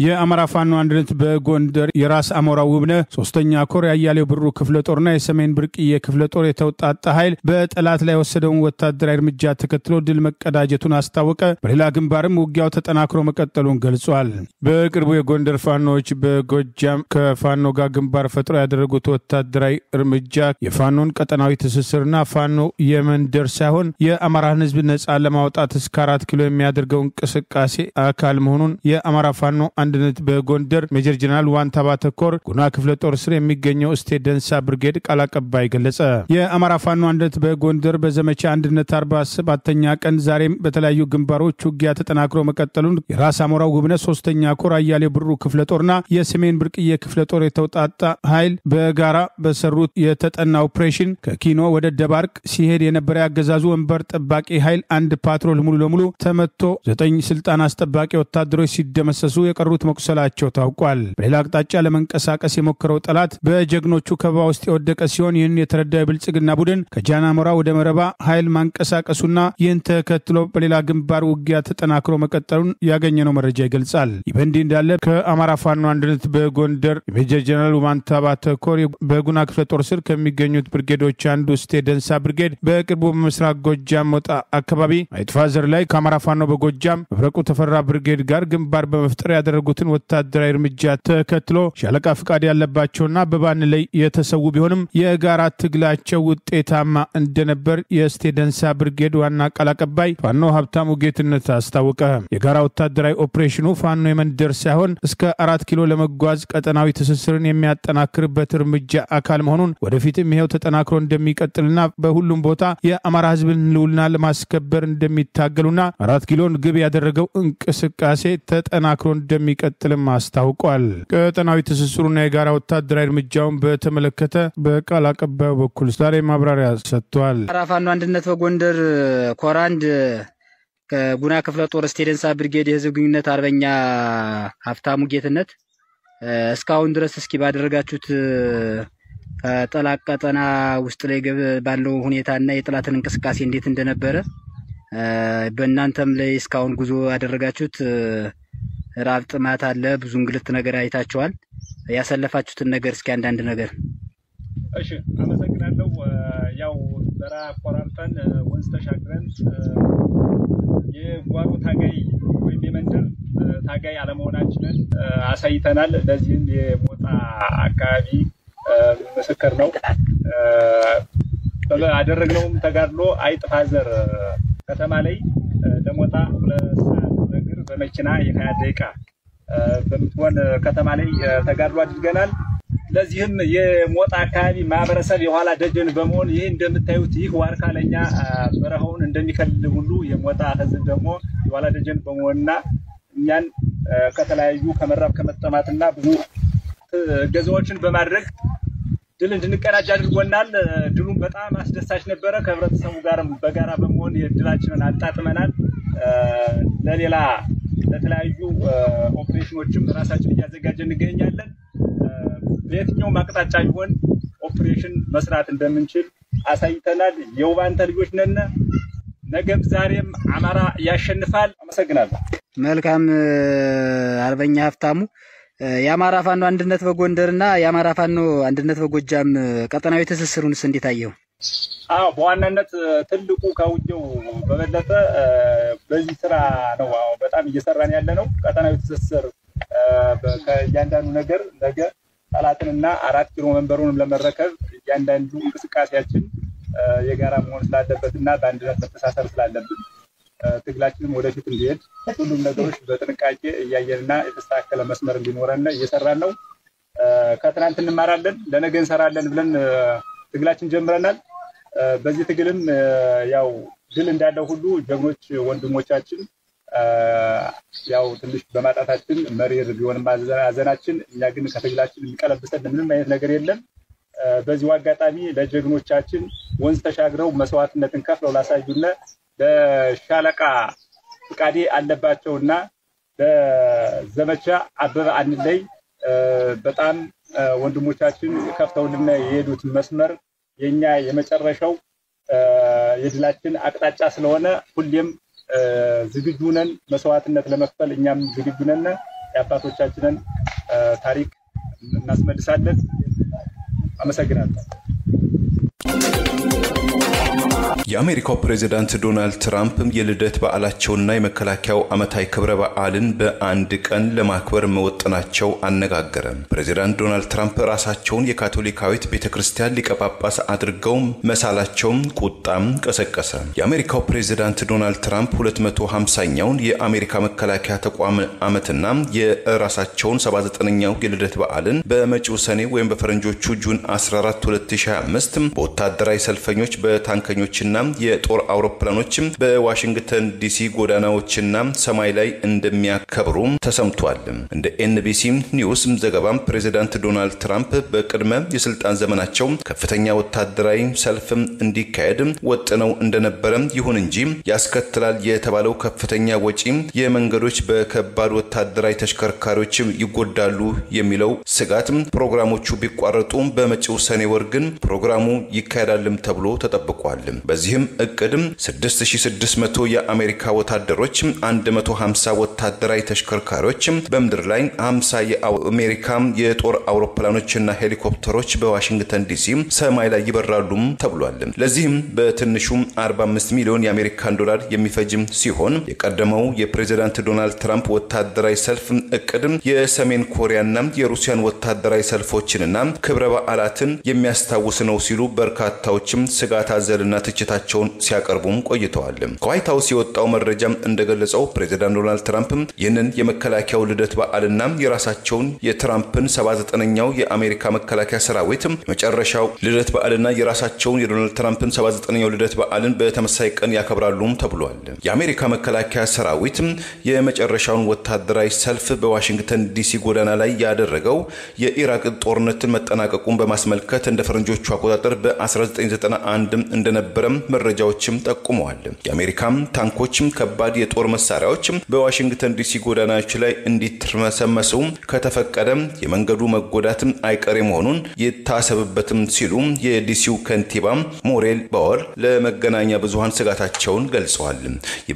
የአማራ ፋኖ አንድነት በጎንደር የራስ አሞራ ውብነ 3ኛ ኮር ያያሌው ብሩ ክፍለ ጦርና የሰሜን ብርቅዬ ክፍለ ጦር የተውጣጣ ኃይል በጠላት ላይ ወሰደውን ወታደራዊ እርምጃ ተከትሎ ድል መቀዳጀቱን አስታወቀ። በሌላ ግንባርም ውጊያው ተጠናክሮ መቀጠሉን ገልጿል። በቅርቡ የጎንደር ፋኖዎች በጎጃም ከፋኖ ጋር ግንባር ፈጥሮ ያደረጉት ወታደራዊ እርምጃ የፋኖን ቀጠናዊ ትስስርና ፋኖ የመንደር ሳይሆን የአማራን ሕዝብ ነጻ ለማውጣት እስከ 4 ኪሎ የሚያደርገው እንቅስቃሴ አካል መሆኑን የአማራ ፋኖ አንድነት በጎንደር ሜጀር ጀነራል ዋንታባ ተኮር ጉና ክፍለ ጦር ስር የሚገኘው ስቴት ደንሳ ብርጌድ ቃል አቀባይ ገለጸ። የአማራ ፋኖ አንድነት በጎንደር በዘመቻ አንድነት 47ኛ ቀን ዛሬም በተለያዩ ግንባሮች ውጊያ ተጠናክሮ መቀጠሉን የራስ አሞራው ውብነ 3ኛ ኮር አያሌው ብሩ ክፍለ ጦርና የሰሜን ብርቅዬ ክፍለ ጦር የተውጣጣ ኃይል በጋራ በሰሩት የተጠና ኦፕሬሽን ከኪኖ ወደ ደባርቅ ሲሄድ የነበረ ያገዛዙ ወንበር ጠባቂ ኃይል አንድ ፓትሮል ሙሉ ለሙሉ ተመቶ 9 ስልጣን አስጠባቂ ወታደሮች ሲደመሰሱ የቀሩት መቁሰላቸው ታውቋል። በሌላ አቅጣጫ ለመንቀሳቀስ የሞከረው ጠላት በጀግኖቹ ከበባ ውስጥ የወደቀ ሲሆን ይህን የተረዳው የብልጽግና ቡድን ከጃናሞራ ወደ መረባ ኃይል ማንቀሳቀሱና ይህን ተከትሎ በሌላ ግንባር ውጊያ ተጠናክሮ መቀጠሉን ያገኘነው መረጃ ይገልጻል። ይህ በእንዲህ እንዳለ ከአማራ ፋኖ አንድነት በጎንደር ሜጀር ጀነራል ዋንታባ ተኮር በጉና ክፍለ ጦር ስር ከሚገኙት ብርጌዶች አንዱ ስቴት ደንሳ ብርጌድ በቅርቡ በምስራቅ ጎጃም ሞጣ አካባቢ አይጥፋዘር ላይ ከአማራ ፋኖ በጎጃም መብረቁ ተፈራ ብርጌድ ጋር ግንባር በመፍጠር ያደረጉ ያደረጉትን ወታደራዊ እርምጃ ተከትሎ ሻለቃ ፍቃድ ያለባቸውና በባን ላይ የተሰዉ ቢሆንም የጋራ ትግላቸው ውጤታማ እንደነበር የስቴደንሳ ብርጌድ ዋና ቃል አቀባይ ፋኖ ሀብታሙ ጌትነት አስታወቀ። የጋራ ወታደራዊ ኦፕሬሽኑ ፋኖ የመንደር ሳይሆን እስከ 4 ኪሎ ለመጓዝ ቀጠናዊ ትስስርን የሚያጠናክርበት እርምጃ አካል መሆኑን ወደፊትም ይሄው ተጠናክሮ እንደሚቀጥልና በሁሉም ቦታ የአማራ ህዝብን ህልውና ለማስከበር እንደሚታገሉና 4 ኪሎን ግብ ያደረገው እንቅስቃሴ ተጠናክሮ እንደሚቀጥልም አስታውቋል። ቀጠናዊ ትስስሩና የጋራ ወታደራዊ እርምጃውን በተመለከተ በቃል አቀባዩ በኩል ዛሬ ማብራሪያ ሰጥቷል። ፋኖ አንድነት በጎንደር ኮራንድ ከጉና ክፍለ ጦር ስቴደንሳ ብርጌድ የህዝብ ግንኙነት አርበኛ ሀብታሙ ጌትነት እስካሁን ድረስ እስኪ ባደረጋችሁት ከጠላት ቀጠና ውስጥ ላይ ባለው ሁኔታና የጠላትን እንቅስቃሴ እንዴት እንደነበረ በእናንተም ላይ እስካሁን ጉዞ ያደረጋችሁት ራብ ጥማት አለ፣ ብዙ እንግልት ነገር አይታችኋል። ያሰለፋችሁትን ነገር እስኪ አንዳንድ ነገር። እሺ አመሰግናለሁ። ያው በራ ቆራርጠን ወንዝ ተሻግረን የጓሮ ታጋይ ወይም የመንደር ታጋይ አለመሆናችንን አሳይተናል። ለዚህም የሞጣ አካባቢ ምስክር ነው። አደረግነውም ተጋድሎ አይጥፋዘር ከተማ ላይ ለሞጣ 2 ሰዓት በእግር በመኪና የ20 ደቂቃ በምትሆን ከተማ ላይ ተጋድሎ አድርገናል። ለዚህም የሞጣ አካባቢ ማህበረሰብ የኋላ ደጀን በመሆን ይህ እንደምታዩት ይህ ዋርካ ለኛ በረሃውን እንደሚከልል ሁሉ የሞጣ ህዝብ ደግሞ የኋላ ደጀን በመሆንና እኛን ከተለያዩ ከመራብ ከመጠማትና ብዙ ገዛዎችን በማድረግ ድል እንድንቀዳጅ አድርጎናል። ድሉም በጣም አስደሳች ነበረ። ከህብረተሰቡ ጋርም በጋራ በመሆን የድላችንን አጣጥመናል። ለሌላ ለተለያዩ ኦፕሬሽኖችም ራሳችን እያዘጋጀን እንገኛለን። በየትኛውም አቅጣጫ ይሆን ኦፕሬሽን መስራት እንደምንችል አሳይተናል። የውባንተ ልጆች ነን። ነገም ዛሬም አማራ ያሸንፋል። አመሰግናለሁ። መልካም አርበኛ ሀብታሙ፣ የአማራ ፋኖ አንድነት በጎንደርና የአማራ ፋኖ አንድነት በጎጃም ቀጠናዊ ትስስሩንስ እንዴት አየው? በዋናነት ትልቁ ከውጊያው በበለጠ በዚህ ስራ ነው በጣም እየሰራን ያለ ነው። ቀጠናዊ ትስስር ከእያንዳንዱ ነገር ነገ ጠላትንና 4 ኪሎ መንበሩንም ለመረከብ እያንዳንዱ እንቅስቃሴያችን የጋራ መሆን ስላለበትና በአንድነት መተሳሰር ስላለብን ትግላችንም ወደፊት እንዲሄድ ሁሉም ነገሮች በጥንቃቄ እያየንና የተስተካከለ መስመር እንዲኖረን እየሰራን ነው። ከትናንት እንማራለን ለነገ እንሰራለን ብለን ትግላችን ጀምረናል። በዚህ ትግልም ያው ድል እንዳለው ሁሉ ጀግኖች ወንድሞቻችን ያው ትንሽ በማጣታችን መሪር ቢሆንም አዘናችን እኛ ግን ከትግላችን የሚቀለብሰን ምንም አይነት ነገር የለም። በዚህ አጋጣሚ ለጀግኖቻችን ወንዝ ተሻግረው መስዋዕትነትን ከፍለው ላሳዩና ለሻለቃ ፍቃዴ አለባቸውና ለዘመቻ አበበ አንለይ በጣም ወንድሞቻችን ከፍተውልና የሄዱት መስመር የኛ የመጨረሻው የድላችን አቅጣጫ ስለሆነ ሁሌም ዝግጁ ነን መስዋዕትነት ለመክፈል። እኛም ዝግጁ ነን። የአባቶቻችንን ታሪክ እናስመልሳለን። አመሰግናለሁ። የአሜሪካው ፕሬዝዳንት ዶናልድ ትራምፕ የልደት በዓላቸውና የመከላከያው ዓመታዊ ክብረ በዓልን በአንድ ቀን ለማክበር መወጠናቸው አነጋገረ። ፕሬዝዳንት ዶናልድ ትራምፕ ራሳቸውን የካቶሊካዊት ቤተክርስቲያን ሊቀ ጳጳስ አድርገው መሳላቸው ቁጣም ቀሰቀሰ። የአሜሪካው ፕሬዝዳንት ዶናልድ ትራምፕ 250ኛውን የአሜሪካ መከላከያ ተቋም ዓመትና የራሳቸውን 79ኛው የልደት በዓልን በመጪው ሰኔ ወይም በፈረንጆቹ ጁን 14 2025 በወታደራዊ ሰልፈኞች በታንከኞችና የጦር አውሮፕላኖች በዋሽንግተን ዲሲ ጎዳናዎችና ሰማይ ላይ እንደሚያከብሩ ተሰምቷል። እንደ ኤንቢሲ ኒውስ ዘገባ ፕሬዝዳንት ዶናልድ ትራምፕ በቅድመ የስልጣን ዘመናቸው ከፍተኛ ወታደራዊ ሰልፍ እንዲካሄድ ወጥነው እንደነበረ ይሁን እንጂ ያስከትላል የተባለው ከፍተኛ ወጪ የመንገዶች በከባድ ወታደራዊ ተሽከርካሪዎች ይጎዳሉ የሚለው ስጋት ፕሮግራሞቹ ቢቋረጡ በመጪው ሰኔ ወር ግን ፕሮግራሙ ይካሄዳልም ተብሎ ተጠብቋል። በዚህ በዚህም እቅድም 6600 የአሜሪካ ወታደሮች 150 ወታደራዊ ተሽከርካሪዎች በመድር ላይ 50 የአሜሪካ የጦር አውሮፕላኖችና ሄሊኮፕተሮች በዋሽንግተን ዲሲ ሰማይ ላይ ይበራሉ ተብሏል። ለዚህም በትንሹ 45 ሚሊዮን የአሜሪካን ዶላር የሚፈጅም ሲሆን የቀደመው የፕሬዝዳንት ዶናልድ ትራምፕ ወታደራዊ ሰልፍ እቅድ የሰሜን ኮሪያና የሩሲያን ወታደራዊ ሰልፎችንና ክብረ በዓላትን የሚያስታውስ ነው ሲሉ በርካታዎችም ስጋት አዘልና ትችታቸውን ሲያቀርቡም ቆይተዋል። ከዋይት ሃውስ የወጣው መረጃ እንደገለጸው ፕሬዝዳንት ዶናልድ ትራምፕ ይህንን የመከላከያው ልደት በዓልና የራሳቸውን የትራምፕን 79ኛው የአሜሪካ መከላከያ ሰራዊት መጨረሻው ልደት በዓልና የራሳቸውን የዶናልድ ትራምፕን 79ኛው ልደት በዓልን በተመሳሳይ ቀን ያከብራሉ ተብሏል። የአሜሪካ መከላከያ ሰራዊት የመጨረሻውን ወታደራዊ ሰልፍ በዋሽንግተን ዲሲ ጎዳና ላይ ያደረገው የኢራቅ ጦርነትን መጠናቀቁን በማስመልከት እንደ ፈረንጆቹ አቆጣጠር በ1991 እንደነበረም መረጃዎችም ጠቁመዋል። የአሜሪካም ታንኮችም ከባድ የጦር መሳሪያዎች በዋሽንግተን ዲሲ ጎዳናዎች ላይ እንዲተርመሰመሱ ከተፈቀደ የመንገዱ መጎዳት አይቀሬ መሆኑን ይታሰብበትም ሲሉ የዲሲው ከንቲባ ሞሬል ባወር ለመገናኛ ብዙሃን ስጋታቸውን ገልጸዋል።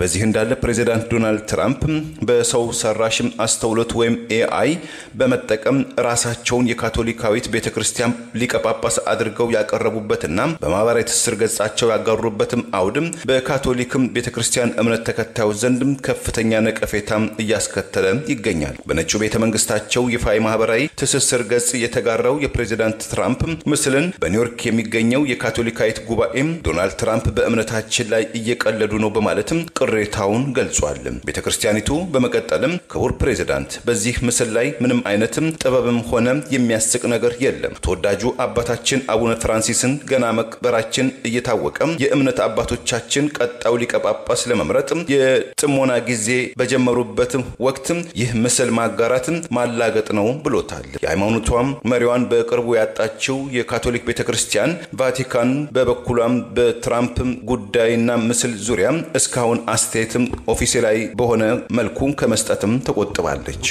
በዚህ እንዳለ ፕሬዝዳንት ዶናልድ ትራምፕ በሰው ሰራሽ አስተውሎት ወይም AI በመጠቀም ራሳቸውን የካቶሊካዊት ቤተክርስቲያን ሊቀ ጳጳስ አድርገው ያቀረቡበትና በማህበራዊ ትስስር ገጻቸው ያጋሩበትም አውድም በካቶሊክም ቤተክርስቲያን እምነት ተከታዮች ዘንድም ከፍተኛ ነቀፌታ እያስከተለ ይገኛል። በነጩ ቤተ መንግስታቸው ይፋይ ማህበራዊ ትስስር ገጽ የተጋራው የፕሬዝዳንት ትራምፕ ምስልን በኒውዮርክ የሚገኘው የካቶሊካዊት ጉባኤም ዶናልድ ትራምፕ በእምነታችን ላይ እየቀለዱ ነው በማለትም ቅሬታውን ገልጿል። ቤተክርስቲያኒቱ በመቀጠልም ክቡር ፕሬዝዳንት በዚህ ምስል ላይ ምንም አይነትም ጥበብም ሆነ የሚያስቅ ነገር የለም። ተወዳጁ አባታችን አቡነ ፍራንሲስን ገና መቅበራችን እየታወቀ የእምነት አባቶቻችን ቀጣው ሊቀ ጳጳስ ለመምረጥ የጥሞና ጊዜ በጀመሩበት ወቅት ይህ ምስል ማጋራት ማላገጥ ነው ብሎታል። የሃይማኖቷም መሪዋን በቅርቡ ያጣችው የካቶሊክ ቤተክርስቲያን ቫቲካን በበኩሏም በትራምፕ ጉዳይና ምስል ዙሪያ እስካሁን አስተያየትም ኦፊሴላዊ በሆነ መልኩ ከመስጠትም ተቆጥባለች።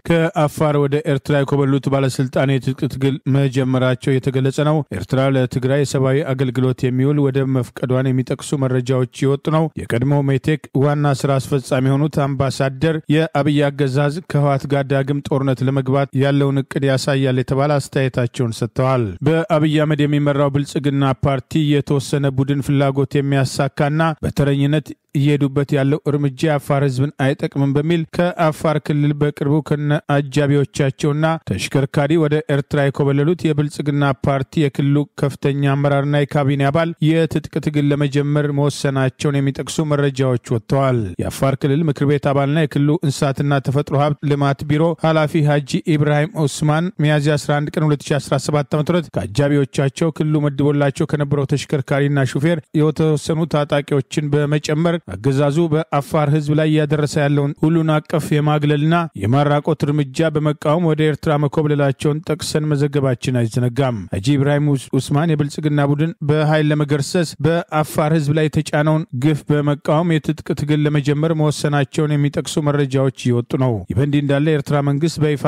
ከአፋር ወደ ኤርትራ የኮበሉት ባለስልጣን የትጥቅ ትግል መጀመራቸው የተገለጸ ነው። ኤርትራ ለትግራይ ሰብአዊ አገልግሎት የሚውል ወደብ መፍቀዷን የሚጠቅሱ መረጃዎች ይወጡ ነው። የቀድሞ ሜቴክ ዋና ስራ አስፈጻሚ የሆኑት አምባሳደር የአብይ አገዛዝ ከህወሓት ጋር ዳግም ጦርነት ለመግባት ያለውን እቅድ ያሳያል የተባለ አስተያየታቸውን ሰጥተዋል። በአብይ አህመድ የሚመራው ብልጽግና ፓርቲ የተወሰነ ቡድን ፍላጎት የሚያሳካና በተረኝነት እየሄዱበት ያለው እርምጃ አፋር ህዝብን አይጠቅምም በሚል ከአፋር ክልል በቅርቡ ከነ አጃቢዎቻቸውና ተሽከርካሪ ወደ ኤርትራ የኮበለሉት የብልጽግና ፓርቲ የክልሉ ከፍተኛ አመራርና የካቢኔ አባል የትጥቅ ትግል ለመጀመር መወሰናቸውን የሚጠቅሱ መረጃዎች ወጥተዋል። የአፋር ክልል ምክር ቤት አባልና የክልሉ እንስሳትና ተፈጥሮ ሀብት ልማት ቢሮ ኃላፊ ሀጂ ኢብራሂም ኡስማን ሚያዝያ 11 ቀን 2017 ዓ.ም ከአጃቢዎቻቸው ክልሉ መድቦላቸው ከነበረው ተሽከርካሪና ሹፌር የተወሰኑ ታጣቂዎችን በመጨመር አገዛዙ በአፋር ህዝብ ላይ ያደረሰ ያለውን ሁሉን አቀፍ የማግለልና የማራቆት እርምጃ በመቃወም ወደ ኤርትራ መኮብለላቸውን ጠቅሰን መዘገባችን አይዘነጋም። ሀጂ ኢብራሂም ኡስማን የብልጽግና ቡድን በኃይል ለመገርሰስ በአፋር ህዝብ ላይ የተጫነውን ግፍ በመቃወም የትጥቅ ትግል ለመጀመር መወሰናቸውን የሚጠቅሱ መረጃዎች እየወጡ ነው። ይህ በእንዲህ እንዳለ የኤርትራ መንግስት በይፋ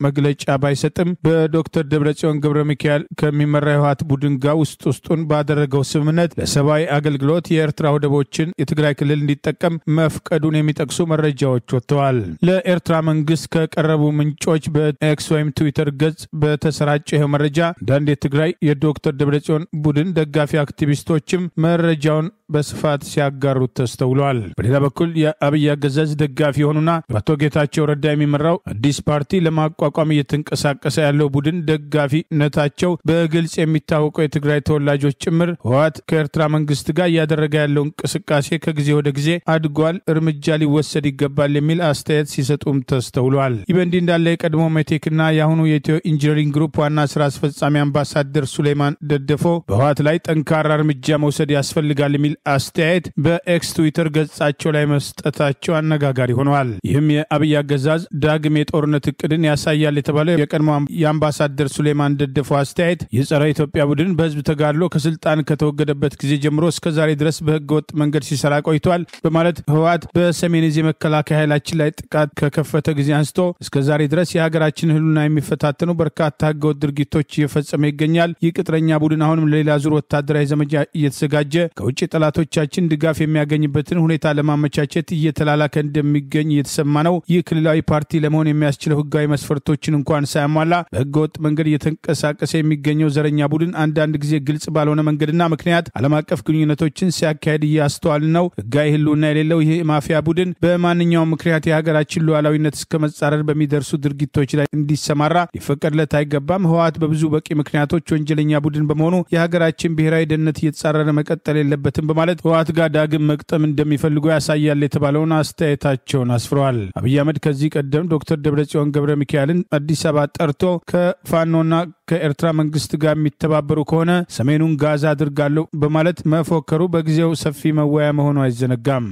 መግለጫ ባይሰጥም በዶክተር ደብረጽዮን ገብረ ሚካኤል ከሚመራ የህወሓት ቡድን ጋር ውስጡን ባደረገው ስምምነት ለሰብአዊ አገልግሎት የኤርትራ ወደቦችን የትግራይ ክልል እንዲጠቀም መፍቀዱን የሚጠቅሱ መረጃዎች ወጥተዋል። ለኤርትራ መንግስት ከቀረቡ ምንጮች በኤክስ ወይም ትዊተር ገጽ በተሰራጨው መረጃ አንዳንድ የትግራይ የዶክተር ደብረጽዮን ቡድን ደጋፊ አክቲቪስቶችም መረጃውን በስፋት ሲያጋሩት ተስተውሏል። በሌላ በኩል የአብይ አገዛዝ ደጋፊ የሆኑና በአቶ ጌታቸው ረዳ የሚመራው አዲስ ፓርቲ ለማቋቋም እየተንቀሳቀሰ ያለው ቡድን ደጋፊነታቸው በግልጽ የሚታወቀው የትግራይ ተወላጆች ጭምር ህወሓት ከኤርትራ መንግስት ጋር እያደረገ ያለው እንቅስቃሴ ከጊዜ ወደ ጊዜ አድጓል፣ እርምጃ ሊወሰድ ይገባል የሚል አስተያየት ሲሰጡም ተስተውሏል። ይህ በእንዲህ እንዳለ የቀድሞ ሜቴክና የአሁኑ የኢትዮ ኢንጂነሪንግ ግሩፕ ዋና ስራ አስፈጻሚ አምባሳደር ሱሌማን ደደፎ በህወሓት ላይ ጠንካራ እርምጃ መውሰድ ያስፈልጋል የሚል አስተያየት በኤክስ ትዊተር ገጻቸው ላይ መስጠታቸው አነጋጋሪ ሆነዋል። ይህም የአብይ አገዛዝ ዳግም የጦርነት እቅድን ያሳያል የተባለው የቀድሞ የአምባሳደር ሱሌማን ደደፈው አስተያየት የጸረ ኢትዮጵያ ቡድን በህዝብ ተጋድሎ ከስልጣን ከተወገደበት ጊዜ ጀምሮ እስከዛሬ ድረስ በህገወጥ መንገድ ሲሰራ ቆይቷል በማለት ህወሓት በሰሜን ዕዝ የመከላከያ ኃይላችን ላይ ጥቃት ከከፈተ ጊዜ አንስቶ እስከዛሬ ድረስ የሀገራችን ህልውና የሚፈታተኑ በርካታ ህገወጥ ድርጊቶች እየፈጸመ ይገኛል። ይህ ቅጥረኛ ቡድን አሁንም ለሌላ ዙር ወታደራዊ ዘመቻ እየተዘጋጀ ከውጭ ጠላቶቻችን ድጋፍ የሚያገኝበትን ሁኔታ ለማመቻቸት እየተላላከ እንደሚገኝ እየተሰማ ነው። ይህ ክልላዊ ፓርቲ ለመሆን የሚያስችለው ህጋዊ መስፈርቶችን እንኳን ሳያሟላ በህገወጥ መንገድ እየተንቀሳቀሰ የሚገኘው ዘረኛ ቡድን አንዳንድ ጊዜ ግልጽ ባልሆነ መንገድና ምክንያት ዓለም አቀፍ ግንኙነቶችን ሲያካሄድ እያስተዋል ነው። ህጋዊ ህልውና የሌለው ይህ ማፊያ ቡድን በማንኛውም ምክንያት የሀገራችን ሉዓላዊነት እስከ መጻረር በሚደርሱ ድርጊቶች ላይ እንዲሰማራ ሊፈቀድለት አይገባም። ህወሓት በብዙ በቂ ምክንያቶች ወንጀለኛ ቡድን በመሆኑ የሀገራችን ብሔራዊ ደህንነት እየተጻረረ መቀጠል የለበትም በማለት ህወሓት ጋር ዳግም መቅጠም እንደሚፈልጉ ያሳያል የተባለውን አስተያየታቸውን አስፍረዋል። አብይ አህመድ ከዚህ ቀደም ዶክተር ደብረጽዮን ገብረ ሚካኤልን አዲስ አበባ ጠርቶ ከፋኖና ከኤርትራ መንግስት ጋር የሚተባበሩ ከሆነ ሰሜኑን ጋዛ አድርጋለሁ በማለት መፎከሩ በጊዜው ሰፊ መወያ መሆኑ አይዘነጋም።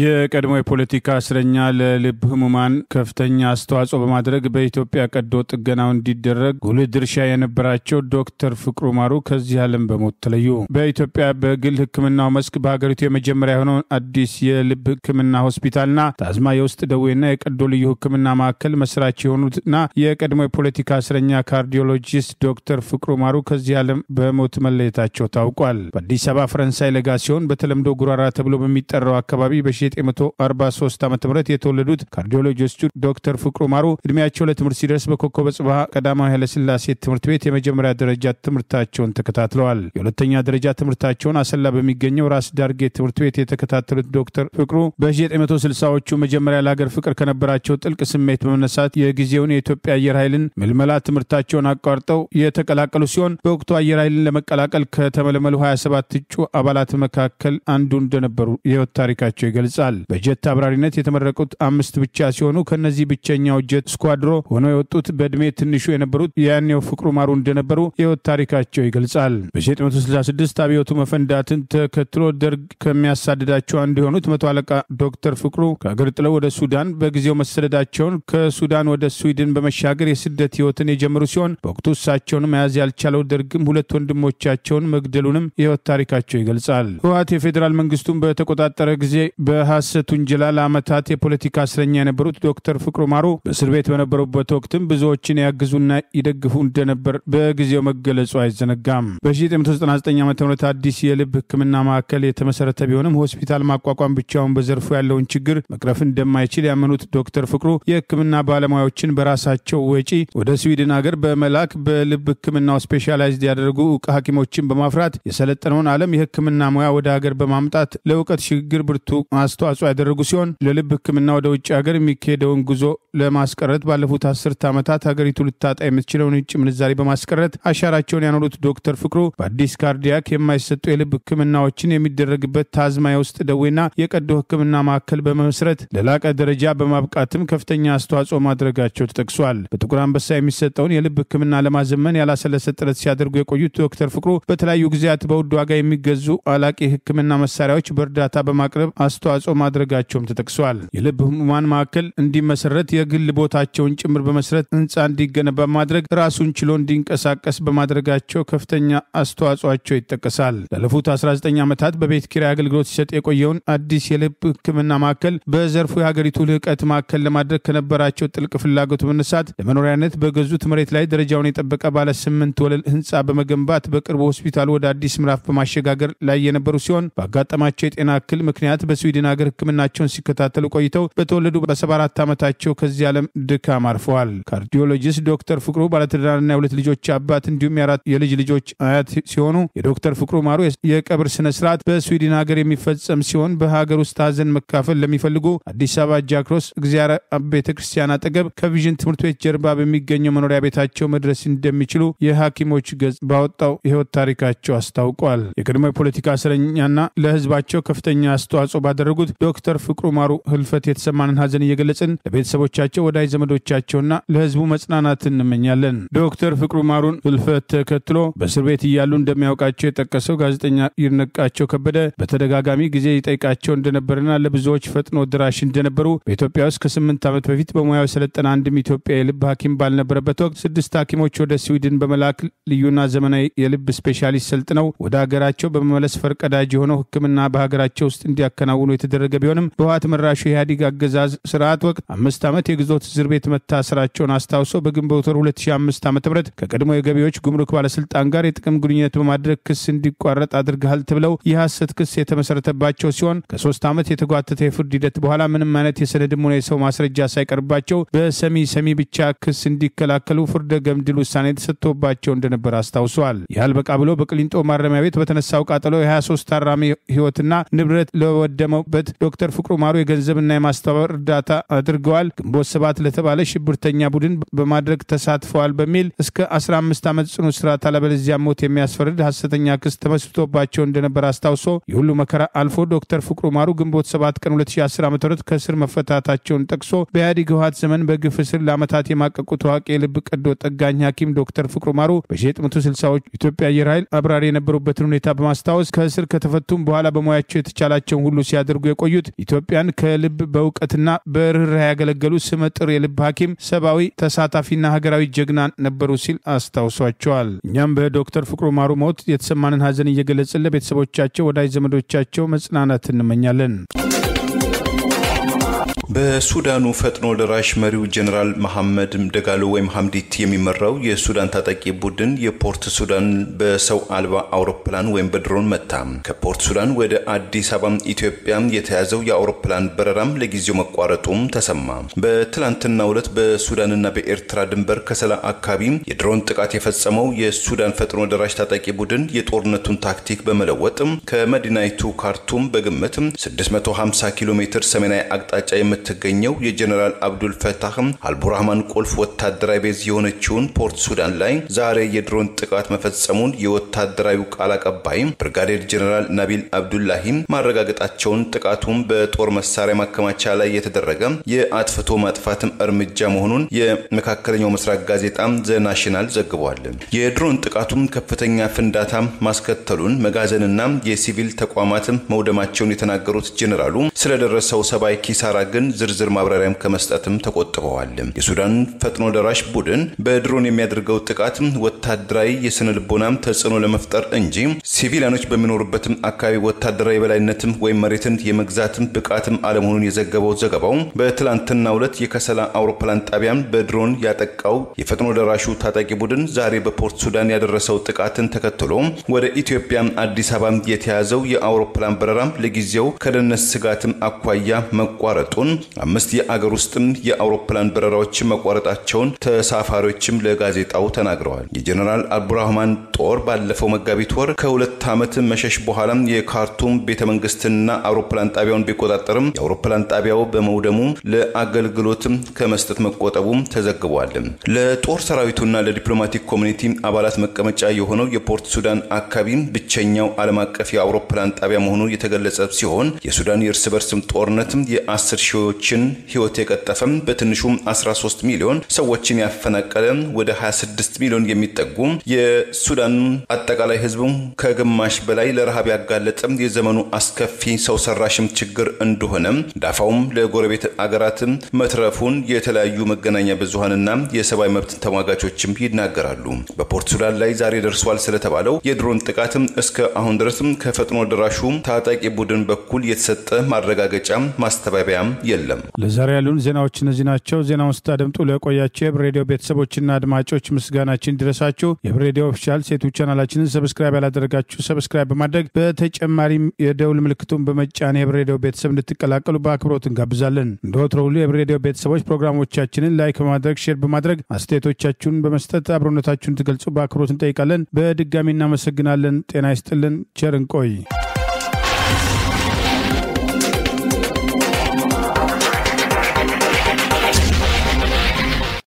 የቀድሞ የፖለቲካ እስረኛ ለልብ ህሙማን ከፍተኛ አስተዋጽኦ በማድረግ በኢትዮጵያ ቀዶ ጥገናው እንዲደረግ ጉልህ ድርሻ የነበራቸው ዶክተር ፍቅሩ ማሩ ከዚህ ዓለም በሞት ተለዩ። በኢትዮጵያ በግል ህክምናው መስክ በሀገሪቱ የመጀመሪያ የሆነውን አዲስ የልብ ህክምና ሆስፒታልና ታዝማ የውስጥ ደዌና የቀዶ ልዩ ህክምና ማዕከል መስራች የሆኑትና የቀድሞ የፖለቲካ እስረኛ ካርዲዮሎጂስት ዶክተር ፍቅሩ ማሩ ከዚህ ዓለም በሞት መለየታቸው ታውቋል። በአዲስ አበባ ፈረንሳይ ለጋ ሲሆን በተለምዶ ጉራራ ተብሎ በሚጠራው አካባቢ በ1943 ዓ.ም የተወለዱት ካርዲዮሎጂስቱ ዶክተር ፍቅሩ ማሩ እድሜያቸው ለትምህርት ሲደርስ በኮከበ ጽባህ ቀዳማዊ ኃይለ ሥላሴ ትምህርት ቤት የመጀመሪያ ደረጃ ትምህርታቸውን ተከታትለዋል። የሁለተኛ ደረጃ ትምህርታቸውን አሰላ በሚገኘው ራስ ዳርጌ ትምህርት ቤት የተከታተሉት ዶክተር ፍቅሩ በ1960ዎቹ መጀመሪያ ለሀገር ፍቅር ከነበራቸው ጥልቅ ስሜት በመነሳት የጊዜውን የኢትዮጵያ አየር ኃይልን ምልመላ ትምህርታቸውን አቋርጠው የተቀላቀሉ ሲሆን በወቅቱ አየር ኃይልን ለመቀላቀል ከተመለመሉ 27 እጩ አባላት መካከል አንዱ እንደነበሩ የህይወት ታሪካቸው ይገልጻል። በጀት አብራሪነት የተመረቁት 5 ብቻ ሲሆኑ ከነዚህ ብቸኛው ጀት ስኳድሮ ሆነው የወጡት በእድሜ ትንሹ የነበሩት ያኔው ፍቅሩ ማሩ እንደነበሩ የህይወት ታሪካቸው ይገልጻል። በ1966 አብዮቱ መፈንዳትን ተከትሎ ደርግ ከሚያሳድዳቸው አንዱ የሆኑት መቶ አለቃ ዶክተር ፍቅሩ ከአገር ጥለው ወደ ሱዳን በጊዜው መሰደዳቸውን ከሱዳን ወደ ስዊድን በመሻገር የስደት ህይወትን የጀመሩ ሲሆን በወቅቱ እሳቸውን መያዝ ያልቻለው ደርግም 2 ወንድሞቻቸውን መግደሉንም የህይወት ታሪካቸው ይገልጻል። ህወሓት የፌዴራል መንግስቱን በተቆጣጠረ ጊዜ በሐሰት ውንጀላ ለዓመታት የፖለቲካ እስረኛ የነበሩት ዶክተር ፍቅሩ ማሩ በእስር ቤት በነበሩበት ወቅትም ብዙዎችን ያግዙና ይደግፉ እንደነበር በጊዜው መገለጹ አይዘነጋም። በ1999 ዓ.ም አዲስ የልብ ህክምና ማዕከል የተመሰረተ ቢሆንም ሆስፒታል ማቋቋም ብቻውን በዘርፉ ያለውን ችግር መቅረፍ እንደማይችል ያመኑት ዶክተር ፍቅሩ የህክምና ባለሙያዎችን በራሳቸው ወጪ ወደ ስዊድን ሀገር በመላክ በልብ ህክምናው ስፔሻላይዝድ ያደረጉ ዕውቅ ሐኪሞችን በማፍራት የሰለጠነውን ዓለም የህክምና ሙያ ወደ ሀገር በማምጣት ለእውቀት ሽግግር ብርቱ አስተዋጽኦ ያደረጉ ሲሆን ለልብ ህክምና ወደ ውጭ ሀገር የሚካሄደውን ጉዞ ለማስቀረት ባለፉት 10 ዓመታት ሀገሪቱ ልታጣ የምትችለውን ውጭ ምንዛሪ በማስቀረት አሻራቸውን ያኖሩት ዶክተር ፍቅሩ በአዲስ ካርዲያክ የማይሰጡ የልብ ህክምናዎችን የሚደረግበት ታዝማ የውስጥ ደዌና የቀዶ ህክምና ማዕከል በመመስረት ለላቀ ደረጃ በማብቃትም ከፍተኛ አስተዋጽኦ ማድረጋቸው ተጠቅሷል። በጥቁር አንበሳ የሚሰጠውን የልብ ህክምና ለማዘመን ያላሰለሰ ጥረት ሲያደርጉ የቆዩት ዶክተር ፍቅሩ በተለያዩ ጊዜያት በውድ ዋጋ የሚገዙ አላቂ ህክምና መሳሪያዎች በእርዳታ በማቅረብ አስተዋጽኦ ማድረጋቸውም ተጠቅሷል። የልብ ህሙማን ማዕከል እንዲመሰረት የግል ቦታቸውን ጭምር በመስረት ህንፃ እንዲገነባ ማድረግ ራሱን ችሎ እንዲንቀሳቀስ በማድረጋቸው ከፍተኛ አስተዋጽኦአቸው ይጠቀሳል። ላለፉት 19 ዓመታት በቤት ኪራይ አገልግሎት ሲሰጥ የቆየውን አዲስ የልብ ህክምና ማዕከል በዘርፉ የሀገሪቱ ልህቀት ማዕከል ለማድረግ ከነበራቸው ጥልቅ ፍላጎት በመነሳት ለመኖሪያነት በገዙት መሬት ላይ ደረጃውን የጠበቀ ባለ 8 ወለል ህንፃ በመገንባት በቅርቡ ሆስፒታሉ ወደ አዲስ ምዕራፍ በማሸጋገር ላይ የነበሩ ሲሆን ባጋጠማቸው የጤና እክል ምክንያት በስዊድን ሀገር ህክምናቸውን ሲከታተሉ ቆይተው በተወለዱ በ74 ዓመታቸው ከዚህ ዓለም ድካም አርፈዋል። ካርዲዮሎጂስት ዶክተር ፍቅሩ ባለትዳርና የሁለት ልጆች አባት እንዲሁም የ4 የልጅ ልጆች አያት ሲሆኑ የዶክተር ፍቅሩ ማሩ የቀብር ስነ ስርዓት በስዊድን ሀገር የሚፈጸም ሲሆን በሀገር ውስጥ ሀዘን መካፈል ለሚፈልጉ አዲስ አበባ ጃክሮስ እግዚአብሔር አብ ቤተክርስቲያን አጠገብ ከቪዥን ትምህርት ቤት ጀርባ በሚገኘው መኖሪያ ቤታቸው መድረስ እንደሚችሉ የሐኪሞች ገጽ ባወጣው የህይወት ታሪካቸው አስታውቋል። የቀድሞ የፖለቲካ እስረኛና ለህዝባቸው ከፍተኛ አስተዋጽኦ ባደረጉ ባደረጉት ዶክተር ፍቅሩ ማሩ ህልፈት የተሰማንን ሐዘን እየገለጽን ለቤተሰቦቻቸው ወዳጅ ዘመዶቻቸውና ለህዝቡ መጽናናትን እንመኛለን። ዶክተር ፍቅሩ ማሩን ህልፈት ተከትሎ በእስር ቤት እያሉ እንደሚያውቃቸው የጠቀሰው ጋዜጠኛ ይድነቃቸው ከበደ በተደጋጋሚ ጊዜ ይጠይቃቸው እንደነበርና ለብዙዎች ፈጥኖ ድራሽ እንደነበሩ በኢትዮጵያ ውስጥ ከ8 ዓመት በፊት በሙያው የሰለጠነ አንድም ኢትዮጵያ የልብ ሐኪም ባልነበረበት ወቅት 6 ሐኪሞች ወደ ስዊድን በመላክ ልዩና ዘመናዊ የልብ ስፔሻሊስት ሰልጥነው ወደ ሀገራቸው በመመለስ ፈርቀዳጅ የሆነው ሕክምና በሀገራቸው ውስጥ እንዲያከናውኑ የተደረገ ቢሆንም በህወሓት መራሹ የኢህአዴግ አገዛዝ ስርዓት ወቅት 5 ዓመት የግዞት እስር ቤት መታሰራቸውን አስታውሶ በግንቦት 2005 ዓ.ም ከቀድሞ የገቢዎች ጉምሩክ ባለስልጣን ጋር የጥቅም ግንኙነት በማድረግ ክስ እንዲቋረጥ አድርገሃል ተብለው የሐሰት ክስ የተመሰረተባቸው ሲሆን ከ3 ዓመት የተጓተተ የፍርድ ሂደት በኋላ ምንም አይነት የሰነድም ሆነ የሰው ማስረጃ ሳይቀርባቸው በሰሚ ብቻ ክስ እንዲከላከሉ ፍርደ ገምድል ውሳኔ ተሰጥቶባቸው እንደነበር አስታውሷል። ያልበቃ ብሎ በቅሊንጦ ማረሚያ ቤት በተነሳው ቃጠሎ የ23 ታራሚ ህይወትና ንብረት ለወደመበት ዶክተር ፍቅሩ ማሩ የገንዘብና የማስተባበር እርዳታ አድርገዋል፣ ግንቦት 7 ለተባለ ሽብርተኛ ቡድን በማድረግ ተሳትፈዋል በሚል እስከ 15 ዓመት ጽኑ እስራት አለበለዚያ ሞት የሚያስፈርድ ሐሰተኛ ክስ ተመስርቶባቸው እንደነበር አስታውሶ የሁሉ መከራ አልፎ ዶክተር ፍቅሩ ማሩ ግንቦት 7 ቀን 2010 ዓ.ም ከእስር መፈታታቸውን ጠቅሶ በኢህአዴግ ህወሓት ዘመን በግፍ እስር ለዓመታት የማቀቁ ታዋቂ የልብ ቀዶ ጠጋኝ ሐኪም ዶክተር ፍቅሩ ማሩ በ1960ዎቹ ኢትዮጵያ አየር ኃይል አብራሪ የነበሩበትን ሁኔታ በማስታወስ ከእስር ከተፈቱም በኋላ በሙያቸው የተቻላቸውን ሁሉ ሲያደርጉ የቆዩት ኢትዮጵያን ከልብ በእውቀትና በርህራሄ ያገለገሉ ስመጥር የልብ ሐኪም ሰብአዊ ተሳታፊና ሀገራዊ ጀግና ነበሩ ሲል አስታውሷቸዋል። እኛም በዶክተር ፍቅሩ ማሩ ሞት የተሰማንን ሐዘን እየገለጽን ለቤተሰቦቻቸው ወዳጅ ዘመዶቻቸው መጽናናት እንመኛለን። በሱዳኑ ፈጥኖ ደራሽ መሪው ጀነራል መሐመድ ደጋሎ ወይም ሐምዲት የሚመራው የሱዳን ታጣቂ ቡድን የፖርት ሱዳን በሰው አልባ አውሮፕላን ወይም በድሮን መታ። ከፖርት ሱዳን ወደ አዲስ አበባ ኢትዮጵያ የተያዘው የአውሮፕላን በረራም ለጊዜው መቋረጡም ተሰማ። በትላንትናው ዕለት በሱዳንና በኤርትራ ድንበር ከሰላ አካባቢ የድሮን ጥቃት የፈጸመው የሱዳን ፈጥኖ ደራሽ ታጣቂ ቡድን የጦርነቱን ታክቲክ በመለወጥ ከመዲናይቱ ካርቱም በግምት 650 ኪሎ ሜትር ሰሜናዊ አቅጣጫ የምትገኘው የጀነራል አብዱል ፈታህ አልቡርሃማን ቁልፍ ወታደራዊ ቤዝ የሆነችውን ፖርት ሱዳን ላይ ዛሬ የድሮን ጥቃት መፈጸሙን የወታደራዊ ቃል አቀባይ ብርጋዴር ጀነራል ናቢል አብዱላሂ ማረጋገጣቸውን ጥቃቱም በጦር መሳሪያ ማከማቻ ላይ የተደረገ የአጥፍቶ ማጥፋትም እርምጃ መሆኑን የመካከለኛው ምስራቅ ጋዜጣ ዘ ናሽናል ዘግቧል። የድሮን ጥቃቱም ከፍተኛ ፍንዳታ ማስከተሉን መጋዘንና የሲቪል ተቋማትም መውደማቸውን የተናገሩት ጀነራሉ ስለደረሰው ሰብአዊ ኪሳራ ግን ዝርዝር ማብራሪያም ከመስጠትም ተቆጥበዋል። የሱዳን ፈጥኖ ደራሽ ቡድን በድሮን የሚያደርገው ጥቃት ወታደራዊ የስነ ልቦናም ተጽዕኖ ለመፍጠር እንጂ ሲቪሊያኖች በሚኖሩበትም አካባቢ ወታደራዊ የበላይነትም ወይም መሬትን የመግዛትም ብቃትም አለመሆኑን የዘገበው ዘገባው በትላንትናው ዕለት የከሰላ አውሮፕላን ጣቢያን በድሮን ያጠቃው የፈጥኖ ደራሹ ታጣቂ ቡድን ዛሬ በፖርት ሱዳን ያደረሰው ጥቃትን ተከትሎ ወደ ኢትዮጵያ አዲስ አበባ የተያዘው የአውሮፕላን በረራም ለጊዜው ከደህንነት ስጋትም አኳያ መቋረጡን 5 የአገር ውስጥም የአውሮፕላን በረራዎች መቋረጣቸውን ተሳፋሪዎችም ለጋዜጣው ተናግረዋል። የጀነራል አልቡርሃማን ጦር ባለፈው መጋቢት ወር ከ2 ዓመት መሸሽ በኋላ የካርቱም ቤተመንግስትና አውሮፕላን ጣቢያውን ቢቆጣጠርም የአውሮፕላን ጣቢያው በመውደሙ ለአገልግሎትም ከመስጠት መቆጠቡም ተዘግቧል። ለጦር ሰራዊቱና ለዲፕሎማቲክ ኮሚኒቲ አባላት መቀመጫ የሆነው የፖርት ሱዳን አካባቢ ብቸኛው ዓለም አቀፍ የአውሮፕላን ጣቢያ መሆኑ የተገለጸ ሲሆን የሱዳን የእርስ በርስ ጦርነት የ10 ሺዎችን ህይወት የቀጠፈም በትንሹም 13 ሚሊዮን ሰዎችን ያፈናቀለ ወደ 26 ሚሊዮን የሚጠጉ የሱዳን አጠቃላይ ህዝብ ከግማሽ በላይ ለረሃብ ያጋለጠ የዘመኑ አስከፊ ሰው ሰራሽም ችግር እንደሆነ ዳፋውም ለጎረቤት አገራት መትረፉን የተለያዩ መገናኛ ብዙሃንና የሰብአዊ መብት ተሟጋቾችም ይናገራሉ። በፖርት ሱዳን ላይ ዛሬ ደርሷል ስለተባለው የድሮን ጥቃት እስከ አሁን ድረስ ከፈጥኖ ደራሹ ታጣቂ ቡድን በኩል የተሰጠ ማረጋገጫ ማስተባበያም የለም። ለዛሬ ያሉን ዜናዎች እነዚህ ናቸው። ዜናውን ስታደምጡ ለቆያችሁ የህብር ሬዲዮ ቤተሰቦችና አድማጮች ምስጋናችን ድረሳችሁ። የህብር ሬዲዮ ኦፊሻል ዩቲዩብ ቻናላችንን ሰብስክራይብ ያላደረጋችሁ ሰብስክራይብ በማድረግ በተጨማሪም የደውል ምልክቱን በመጫን የህብር ሬዲዮ ቤተሰብ እንድትቀላቀሉ በአክብሮት እንጋብዛለን። እንደወትሮው ሁሉ የህብር ሬዲዮ ቤተሰቦች ፕሮግራሞቻችንን ላይክ በማድረግ ሼር በማድረግ አስተያየቶቻችሁን በመስጠት አብሮነታችሁን ትገልጹ በአክብሮት እንጠይቃለን። በድጋሚ እናመሰግናለን። ጤና ይስጥልን። ቸር እንቆይ።